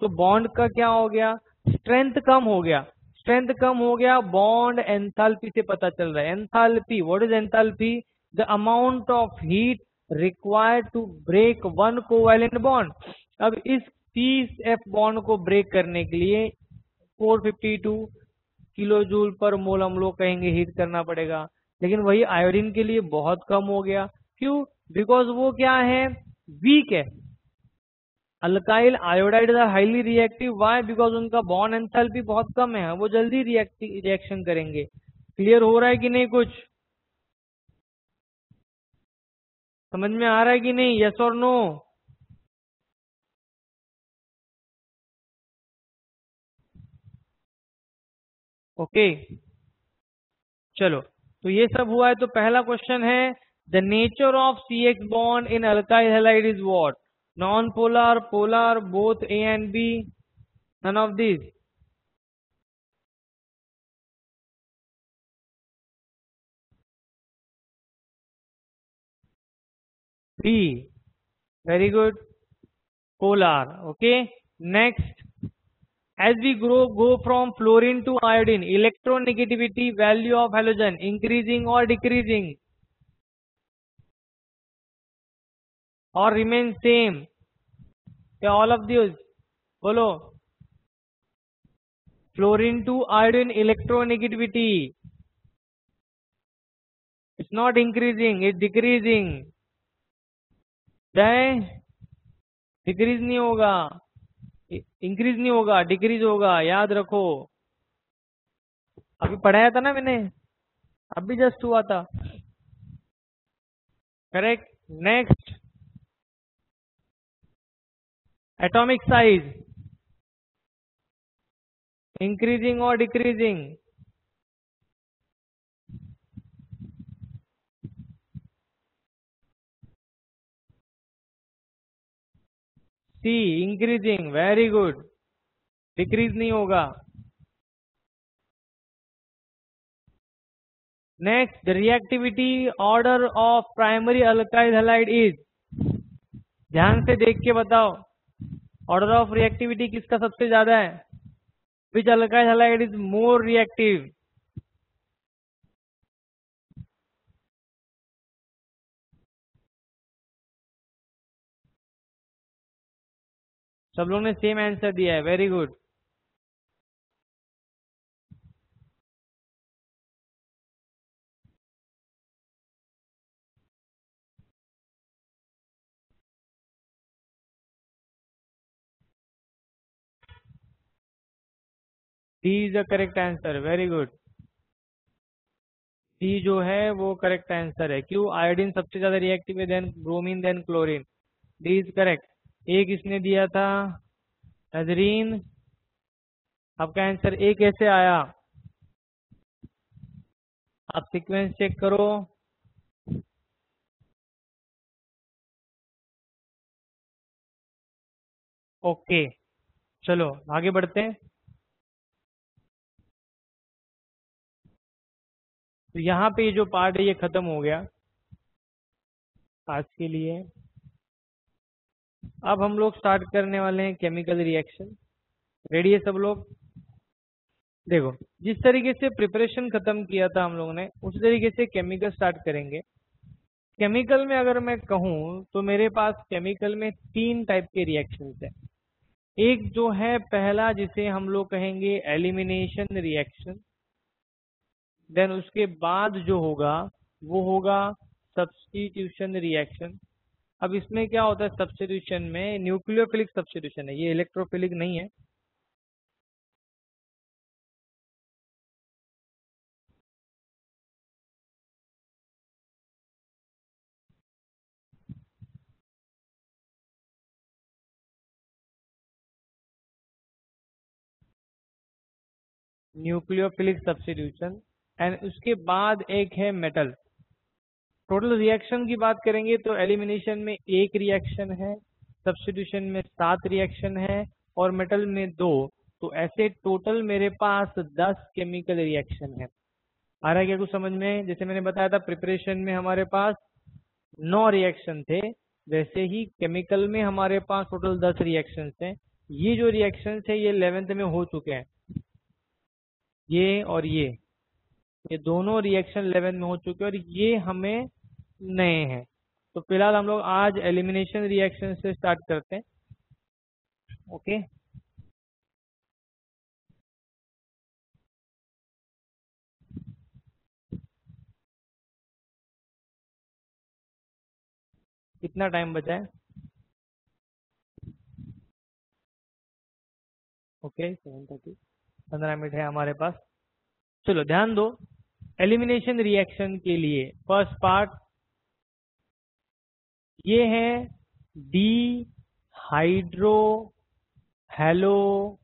तो बॉन्ड का क्या हो गया, स्ट्रेंथ कम हो गया। स्ट्रेंथ कम हो गया, बॉन्ड एंथैल्पी से पता चल रहा है। Enthalpy, what is enthalpy? The amount of heat required to break one covalent bond. अब इस 30F बॉन्ड को ब्रेक करने के लिए 452 किलो जूल पर मोल हम लोग कहेंगे हीट करना पड़ेगा, लेकिन वही आयोडीन के लिए बहुत कम हो गया। क्यों? बिकॉज वो क्या है, वीक है। Alkyl iodide are highly reactive, why? Because उनका बॉन्ड एंथैल्पी बहुत कम है, वो जल्दी रिएक्शन करेंगे। क्लियर हो रहा है कि नहीं? कुछ समझ में आ रहा है कि नहीं? यस और नो? ओके, चलो, तो ये सब हुआ है। तो पहला क्वेश्चन है, the nature of CH bond in alkyl halide is what? Non polar, polar, both A and B, none of these? B, very good, polar. Okay, next, as we go from fluorine to iodine, electronegativity value of halogen increasing or decreasing or remain same? क्या all of these? बोलो। Fluorine to iodine electronegativity, it's not increasing, it's decreasing. Decrease नहीं होगा, increase नहीं होगा, decrease होगा, याद रखो। अभी पढ़ाया था ना मैंने, अभी जस्ट हुआ था। Correct. Next, atomic size increasing और डिक्रीजिंग? सी, इंक्रीजिंग, वेरी गुड, डिक्रीज नहीं होगा। Next, the reactivity order of primary alkyl halide is? ध्यान से देख के बताओ, ऑर्डर ऑफ रिएक्टिविटी किसका सबसे ज्यादा है? Which alkyl halide is more reactive? सब लोगों ने सेम आंसर दिया है, very good. D is the correct answer, very good. D जो है वो करेक्ट आंसर है। क्यों? आयोडीन सबसे ज्यादा रिएक्टिव है, then bromine, then chlorine. D is correct. एक इसने दिया था नजरीन, आपका आंसर ए कैसे आया? आप सीक्वेंस चेक करो। ओके, चलो आगे बढ़ते हैं। तो यहाँ पे जो पार्ट है ये खत्म हो गया आज के लिए। अब हम लोग स्टार्ट करने वाले हैं केमिकल रिएक्शन। रेडी है सब लोग? देखो, जिस तरीके से प्रिपरेशन खत्म किया था हम लोगों ने, उसी तरीके से केमिकल स्टार्ट करेंगे। केमिकल में अगर मैं कहूँ तो मेरे पास केमिकल में 3 टाइप के रिएक्शंस हैं। एक जो है पहला, जिसे हम लोग कहेंगे एलिमिनेशन रिएक्शन। देन उसके बाद जो होगा वो होगा सब्स्टिट्यूशन रिएक्शन। अब इसमें क्या होता है, सब्स्टिट्यूशन में न्यूक्लियोफिलिक सब्स्टिट्यूशन है, ये इलेक्ट्रोफिलिक नहीं है। Nucleophilic substitution. एंड उसके बाद एक है मेटल। टोटल रिएक्शन की बात करेंगे तो एलिमिनेशन में 1 रिएक्शन है, सब्स्टिट्यूशन में 7 रिएक्शन है, और मेटल में 2। तो ऐसे टोटल मेरे पास 10 केमिकल रिएक्शन है। आ रहा है क्या कुछ समझ में? जैसे मैंने बताया था प्रिपरेशन में हमारे पास 9 रिएक्शन थे, वैसे ही केमिकल में हमारे पास टोटल 10 रिएक्शन हैं। ये जो रिएक्शन है ये 11th में हो चुके हैं, ये और ये दोनों रिएक्शन 11th में हो चुके हैं और ये हमें नए हैं। तो फिलहाल हम लोग आज एलिमिनेशन रिएक्शन से स्टार्ट करते हैं। ओके, कितना टाइम बचा है? ओके 7:30, 15 मिनट है हमारे पास। चलो ध्यान दो, एलिमिनेशन रिएक्शन के लिए फर्स्ट पार्ट ये है D hydro halogenation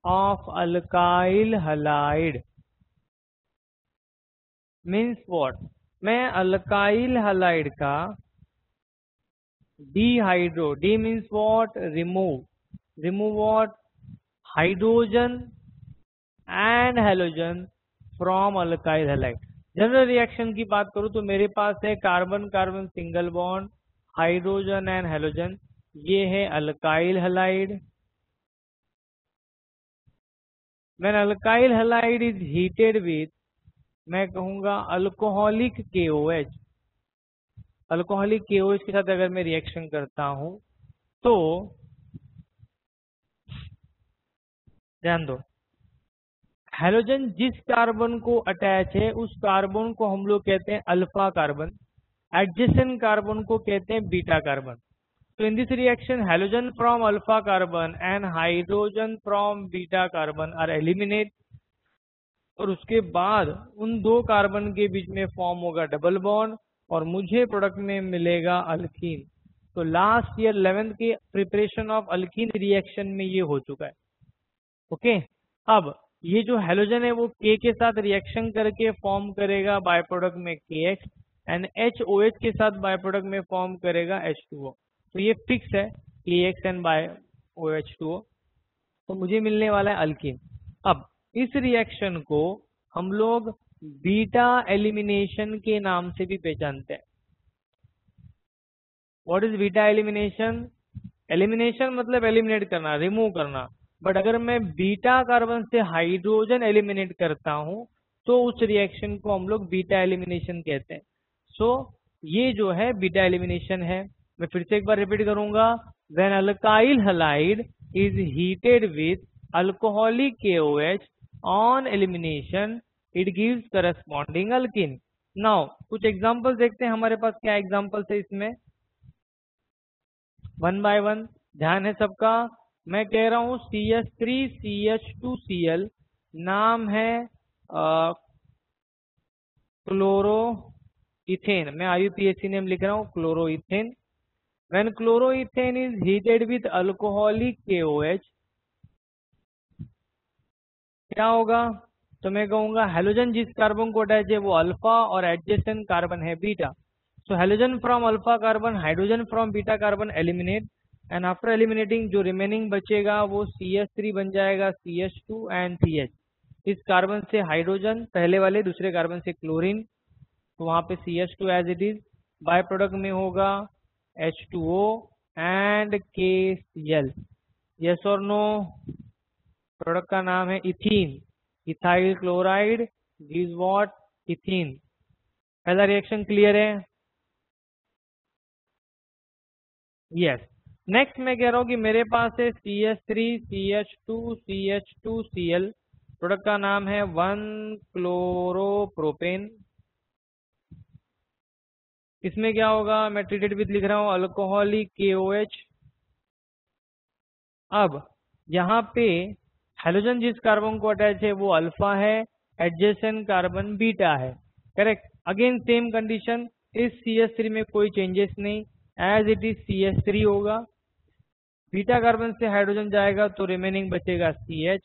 of alkyl halide. Means what? मैं अल्काइल हलाइड का dehydro, D means what? Remove what? Hydrogen and halogen from alkyl halide. General reaction की बात करूं तो मेरे पास है carbon carbon single bond, hydrogen and halogen, ये है alkyl halide. When alkyl halide is heated with, मैं कहूंगा अल्कोहलिक KOH, अल्कोहलिक KOH के साथ अगर मैं रिएक्शन करता हूं तो ध्यान दो, हैलोजन जिस कार्बन को अटैच है उस कार्बन को हम लोग कहते हैं अल्फा कार्बन, एडजेसेंट कार्बन को कहते हैं बीटा कार्बन। तो in this reaction halogen from alpha carbon and hydrogen from beta carbon are eliminate, और उसके बाद उन दो कार्बन के बीच में फॉर्म होगा डबल बॉन्ड और मुझे प्रोडक्ट में मिलेगा अल्कीन। तो लास्ट ईयर 11th के प्रिपरेशन ऑफ अल्कीन रिएक्शन में ये हो चुका है। ओके, अब ये जो हैलोजन है वो K के साथ रिएक्शन करके फॉर्म करेगा बाय प्रोडक्ट में KX एंड HOH के साथ बाय प्रोडक्ट में फॉर्म करेगा H2O। तो ये फिक्स है KX एंड बाय OH2O, तो मुझे मिलने वाला है अल्कीन। अब इस रिएक्शन को हम लोग बीटा एलिमिनेशन के नाम से भी पहचानते हैं। What is beta elimination? Elimination मतलब एलिमिनेट करना, रिमूव करना। बट अगर मैं बीटा कार्बन से हाइड्रोजन एलिमिनेट करता हूं तो उस रिएक्शन को हम लोग बीटा एलिमिनेशन कहते हैं। सो ये जो है बीटा एलिमिनेशन है। मैं फिर से एक बार रिपीट करूंगा, when alkyl halide is heated with alcoholic KOH on elimination it gives corresponding alkyne. Now कुछ एग्जांपल देखते हैं हमारे पास क्या एग्जांपल्स है इसमें, वन बाय वन ध्यान है सबका। मैं कह रहा हूं CH3CH2Cl, नाम है क्लोरो इथेन, मैं IUPAC नेम लिख रहा हूं chloro ethane. When chloro ethane is heated with alcoholic KOH क्या होगा? तो मैं कहूंगा हैलोजन जिस कार्बन को अटैच है वो अल्फा और एडजेसेंट कार्बन है beta. So halogen from alpha carbon, hydrogen from beta carbon eliminate, and after eliminating जो रिमेनिंग बचेगा वो CH3 बन जाएगा, CH2 एंड CH। इस कार्बन से हाइड्रोजन पहले वाले, दूसरे कार्बन से क्लोरीन, तो वहां पे CH2 as it is, by product में होगा H2O एंड KCl। यस और नो? प्रोडक्ट का नाम है ethene, ethyl chloride gives what? Ethene. पहला रिएक्शन क्लियर है? यस। नेक्स्ट मैं कह रहा हूं कि मेरे पास है CH3CH2CH2Cl, प्रोडक्ट का नाम है 1-क्लोरोप्रोपेन। इसमें क्या होगा? मैं ट्रीटेड विथ लिख रहा हूं अल्कोहलिक KOH। अब यहाँ पे हैलोजन जिस कार्बन को अटैच है वो अल्फा है, एडजेसेंट कार्बन बीटा है, करेक्ट। अगेन सेम कंडीशन, इस CH3 में कोई चेंजेस नहीं, एज इट इज CH3 होगा। बीटा कार्बन से हाइड्रोजन जाएगा तो रिमेनिंग बचेगा CH,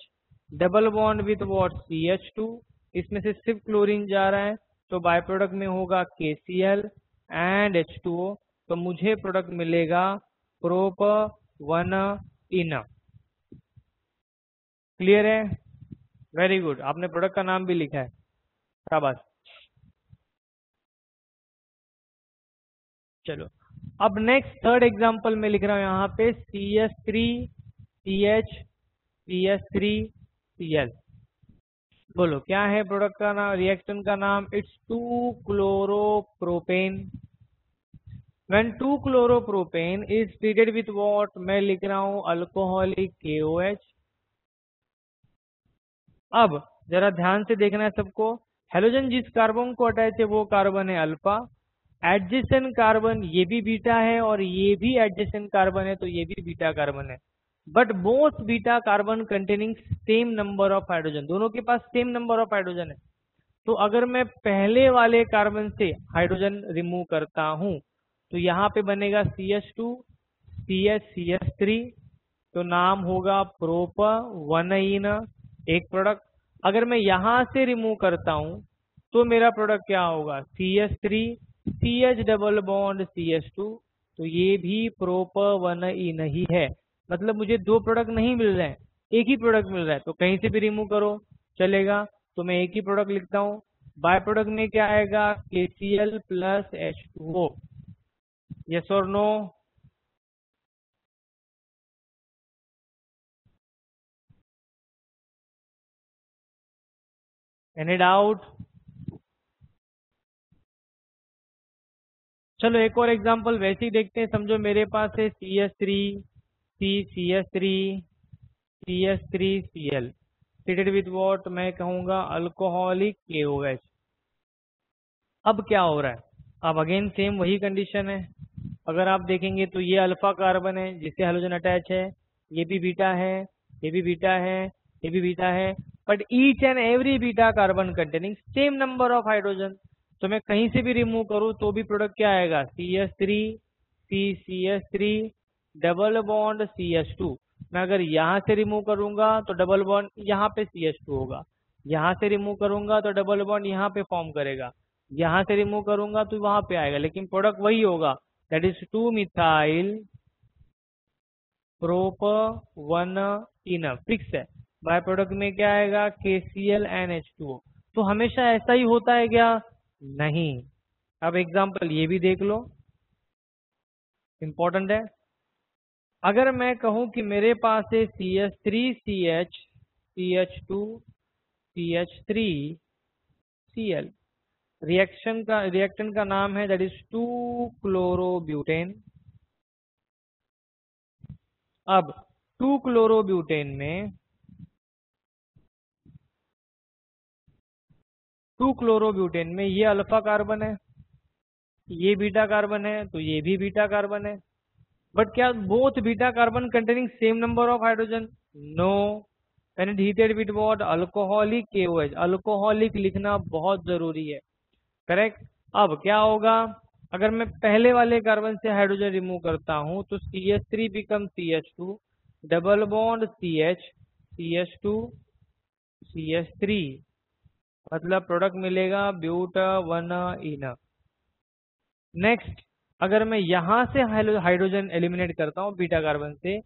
double bond with what? CH2, इसमें से सिर्फ क्लोरीन जा रहा है तो बाय प्रोडक्ट में होगा KCl एंड H2O। तो मुझे प्रोडक्ट मिलेगा 1 इन। क्लियर है? वेरी गुड, आपने प्रोडक्ट का नाम भी लिखा है, शाबाश। चलो अब नेक्स्ट थर्ड एग्जांपल में लिख रहा हूं यहाँ पे CH3CH CH3Cl। बोलो क्या है प्रोडक्ट का नाम, रिएक्शन का नाम? It's 2-chloro-propane। When 2-chloro-propane is treated with what? मैं लिख रहा हूं अल्कोहलिक KOH। अब जरा ध्यान से देखना है सबको, हेलोजन जिस कार्बन को अटैच है वो कार्बन है अल्फा, एडजेसेंट कार्बन ये भी बीटा है और ये भी एडजेसेंट कार्बन है, तो ये भी बीटा कार्बन है। But both beta carbon containing same number of hydrogen, दोनों के पास सेम नंबर ऑफ हाइड्रोजन है। तो अगर मैं पहले वाले कार्बन से हाइड्रोजन रिमूव करता हूं तो यहाँ पे बनेगा CH2 CH3, तो नाम होगा प्रोप 1 इन, एक प्रोडक्ट। अगर मैं यहां से रिमूव करता हूं तो मेरा प्रोडक्ट क्या होगा? CH3 CH double bond CH2, तो ये भी प्रोप 1 इन ही है। मतलब मुझे दो प्रोडक्ट नहीं मिल रहे हैं, एक ही प्रोडक्ट मिल रहा है, तो कहीं से भी रिमूव करो चलेगा। तो मैं एक ही प्रोडक्ट लिखता हूं। बाय प्रोडक्ट में क्या आएगा? KCl plus H2O। यस और नो? Any doubt? चलो एक और एग्जांपल वैसे ही देखते हैं। समझो मेरे पास है CH3 CH3 CH3Cl treated with what? मैं कहूंगा अल्कोहलिक KOH। अब क्या हो रहा है? अब अगेन सेम वही कंडीशन है। अगर आप देखेंगे तो ये अल्फा कार्बन है जिससे हेलोजन अटैच है, ये भी बीटा है, ये भी बीटा है, ये भी बीटा है, but each and every beta carbon containing same number of hydrogen. तो मैं कहीं से भी रिमूव करूं तो भी प्रोडक्ट क्या आएगा? CH3 CH3 double bond CH2। मैं अगर यहां से रिमूव करूंगा तो डबल बॉन्ड यहाँ पे CH2 होगा, यहां से रिमूव करूंगा तो डबल बॉन्ड यहाँ पे फॉर्म करेगा, यहां से रिमूव करूंगा तो वहां पे आएगा, लेकिन प्रोडक्ट वही होगा, that is two methyl prop 1 ene, fix है। बाय प्रोडक्ट में क्या आएगा? KCl NH2O। तो हमेशा ऐसा ही होता है क्या? नहीं। अब एग्जांपल ये भी देख लो, इंपॉर्टेंट है। अगर मैं कहूं कि मेरे पास है CH3CH CH2 CH3Cl, रिएक्शन का नाम है दैट इज 2-chloroब्यूटेन। अब 2-chloroब्यूटेन में 2-chloroब्यूटेन में ये अल्फा कार्बन है, ये बीटा कार्बन है, तो ये भी बीटा कार्बन है। बट क्या both beta carbon containing same number of hydrogen? No. When it heated with what? Alcoholic KOH। Alcoholic लिखना बहुत जरूरी है, करेक्ट। अब क्या होगा? अगर मैं पहले वाले कार्बन से हाइड्रोजन रिमूव करता हूं तो CH3 become CH2 double bond CH CH2 CH3, मतलब प्रोडक्ट मिलेगा ब्यूटा 1 इन। नेक्स्ट, अगर मैं यहां से हाइड्रोजन एलिमिनेट करता हूं बीटा कार्बन से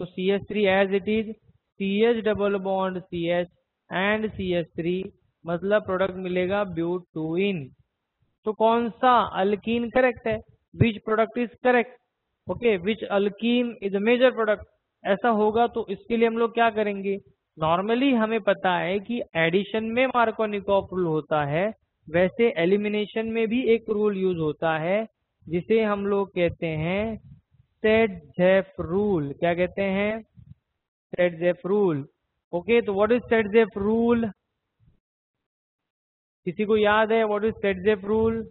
तो CH3 as it is CH double bond CH and CH3, मतलब प्रोडक्ट मिलेगा ब्यूट 2 इन। तो कौन सा अल्कीन करेक्ट है? Which product is correct? Okay, which alkene is a major product? ऐसा होगा तो इसके लिए हम लोग क्या करेंगे? नॉर्मली हमें पता है कि एडिशन में मार्कोनिकॉफ रूल होता है, वैसे एलिमिनेशन में भी एक रूल यूज होता है जिसे हम लोग कहते हैं सेट-ज़ेफ रूल। क्या कहते हैं? सेट-ज़ेफ रूल। ओके, तो व्हाट इज सेट-ज़ेफ रूल? किसी को याद है व्हाट इज सेट-ज़ेफ रूल?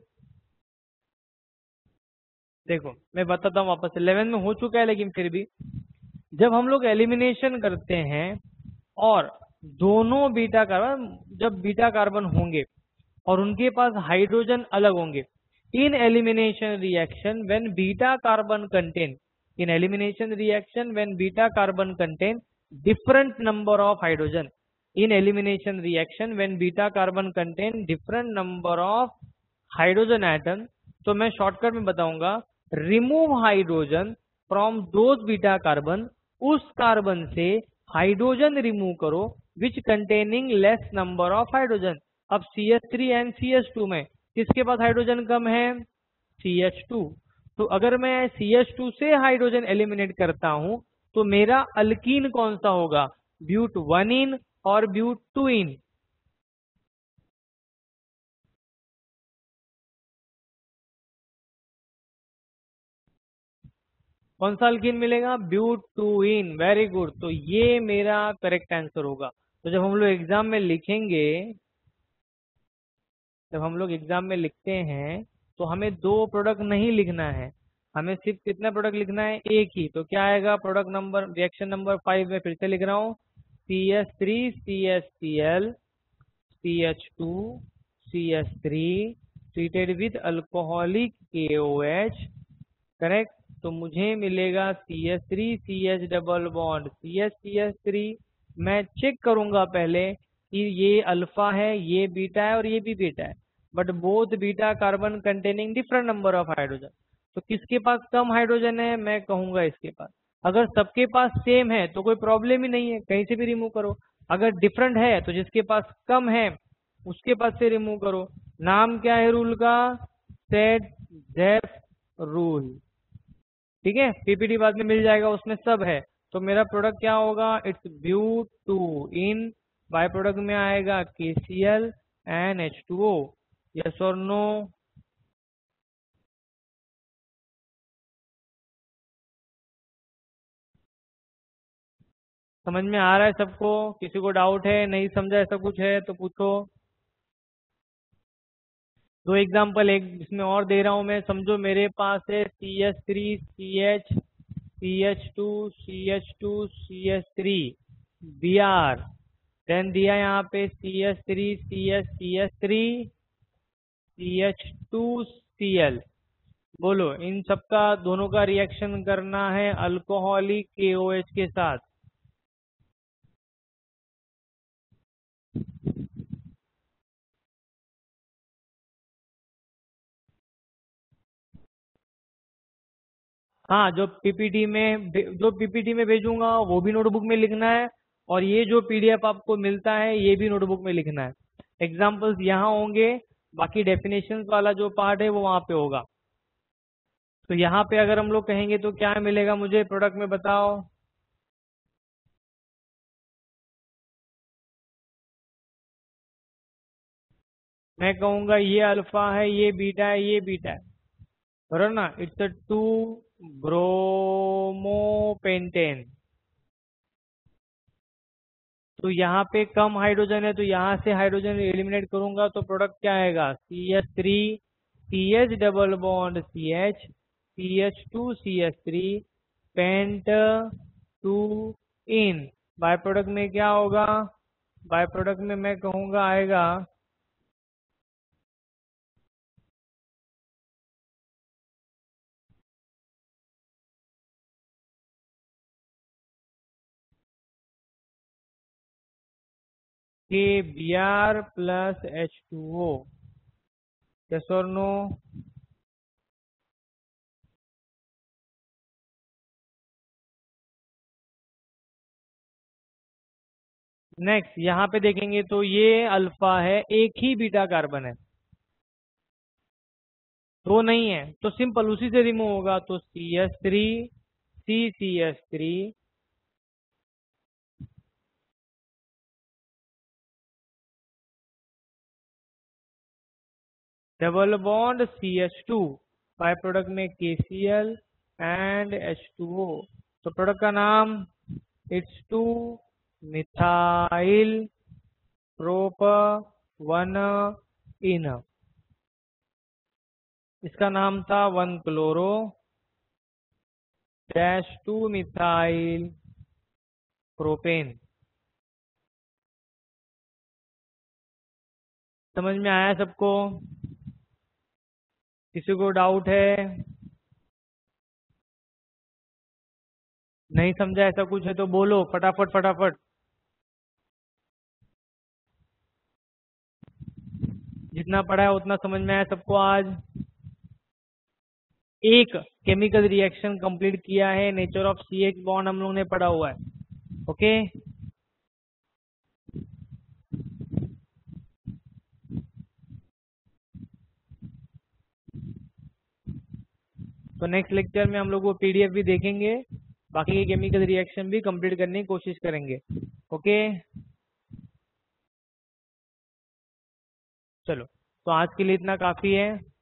देखो मैं बताता हूँ वापस से, 11 में हो चुका है लेकिन फिर भी, जब हम लोग एलिमिनेशन करते हैं और दोनों बीटा कार्बन, जब बीटा कार्बन होंगे और उनके पास हाइड्रोजन अलग होंगे, in elimination reaction when beta carbon contain, in elimination reaction when beta carbon contain different number of hydrogen, in elimination reaction when beta carbon contain different number of hydrogen atom, तो मैं shortcut में बताऊंगा, remove hydrogen from those beta carbon, उस carbon से hydrogen remove करो which containing less number of hydrogen. अब CH3 and CH2 में किसके पास हाइड्रोजन कम है? CH2। तो अगर मैं CH2 से हाइड्रोजन एलिमिनेट करता हूं तो मेरा अल्कीन कौन सा होगा? ब्यूट 1इन और ब्यूट 2इन। कौन सा अल्कीन मिलेगा? ब्यूट 2इन। Very good. तो ये मेरा करेक्ट आंसर होगा। तो जब हम लोग एग्जाम में लिखेंगे, जब हम लोग एग्जाम में लिखते हैं तो हमें दो प्रोडक्ट नहीं लिखना है, हमें सिर्फ कितना प्रोडक्ट लिखना है? एक ही। तो क्या आएगा? प्रोडक्ट नंबर, रिएक्शन नंबर 5 में फिर से लिख रहा हूँ, CH3 CHCl CH2 CH3 treated with alcoholic KOH, correct. तो मुझे मिलेगा CH3 CH double bond CH मैं चेक करूंगा पहले कि ये अल्फा है, ये बीटा है और ये भी बीटा है, but both beta carbon containing different number of hydrogen. तो किसके पास कम हाइड्रोजन है? मैं कहूंगा इसके पास। अगर सबके पास सेम है तो कोई प्रॉब्लम ही नहीं है, कहीं से भी रिमूव करो। अगर डिफरेंट है तो जिसके पास कम है उसके पास से रिमूव करो। नाम क्या है रूल का? Set Jeff rule. ठीक है, पीपीटी बाद में मिल जाएगा, उसमें सब है। तो मेरा प्रोडक्ट क्या होगा? इट्स ब्यूट 2इन। बाय प्रोडक्ट में आएगा KCl एंड H2O। यस और नो? समझ में आ रहा है सबको? किसी को डाउट है, नहीं समझा, ऐसा कुछ है तो पूछो। दो एग्जाम्पल एक इसमें और दे रहा हूं मैं, समझो। मेरे पास है CH3 CH CH2 CH2 CH3 Br, then दिया यहाँ पे CH3 CH CH3 CH2Cl। बोलो, इन सबका दोनों का रिएक्शन करना है अल्कोहलिक KOH के साथ। हाँ, जो पीपीटी में भेजूंगा वो भी नोटबुक में लिखना है, और ये जो PDF आपको मिलता है ये भी नोटबुक में लिखना है। एग्जाम्पल्स यहाँ होंगे, बाकी डेफिनेशंस वाला जो पार्ट है वो वहाँ पे होगा। तो यहाँ पे अगर हम लोग कहेंगे तो क्या मिलेगा मुझे? प्रोडक्ट में बताओ। मैं कहूंगा ये अल्फा है, ये बीटा है, ये बीटा है, बरोबर ना? It's a 2 bromopentane. तो यहाँ पे कम हाइड्रोजन है तो यहाँ से हाइड्रोजन एलिमिनेट करूंगा तो प्रोडक्ट क्या आएगा? CH3 CH double bond CH CH2 CH3 pent 2इन। बाय प्रोडक्ट में क्या होगा? बाय प्रोडक्ट में मैं कहूंगा आएगा KBr प्लस H2O। यस और नो? नेक्स्ट यहाँ पे देखेंगे तो ये अल्फा है, एक ही बीटा कार्बन है, दो नहीं है, तो सिंपल उसी से रिमूव होगा। तो CH3 CCH3 double bond CH2, by product में KCl एंड H2O। तो प्रोडक्ट का नाम इट्स 2 मिथाइल प्रोप 1 इन। इसका नाम था 1 क्लोरो डैश 2 मिथाइल प्रोपेन। समझ में आया सबको? किसी को डाउट है? नहीं समझा ऐसा कुछ है तो बोलो फटाफट फटाफट। जितना पढ़ा है उतना समझ में आया सबको आज? एक केमिकल रिएक्शन कंप्लीट किया है, नेचर ऑफ CH बॉन्ड हम लोग ने पढ़ा हुआ है। ओके, तो नेक्स्ट लेक्चर में हम लोग वो PDF भी देखेंगे, बाकी के केमिकल रिएक्शन भी कंप्लीट करने की कोशिश करेंगे। ओके, चलो, तो आज के लिए इतना काफी है।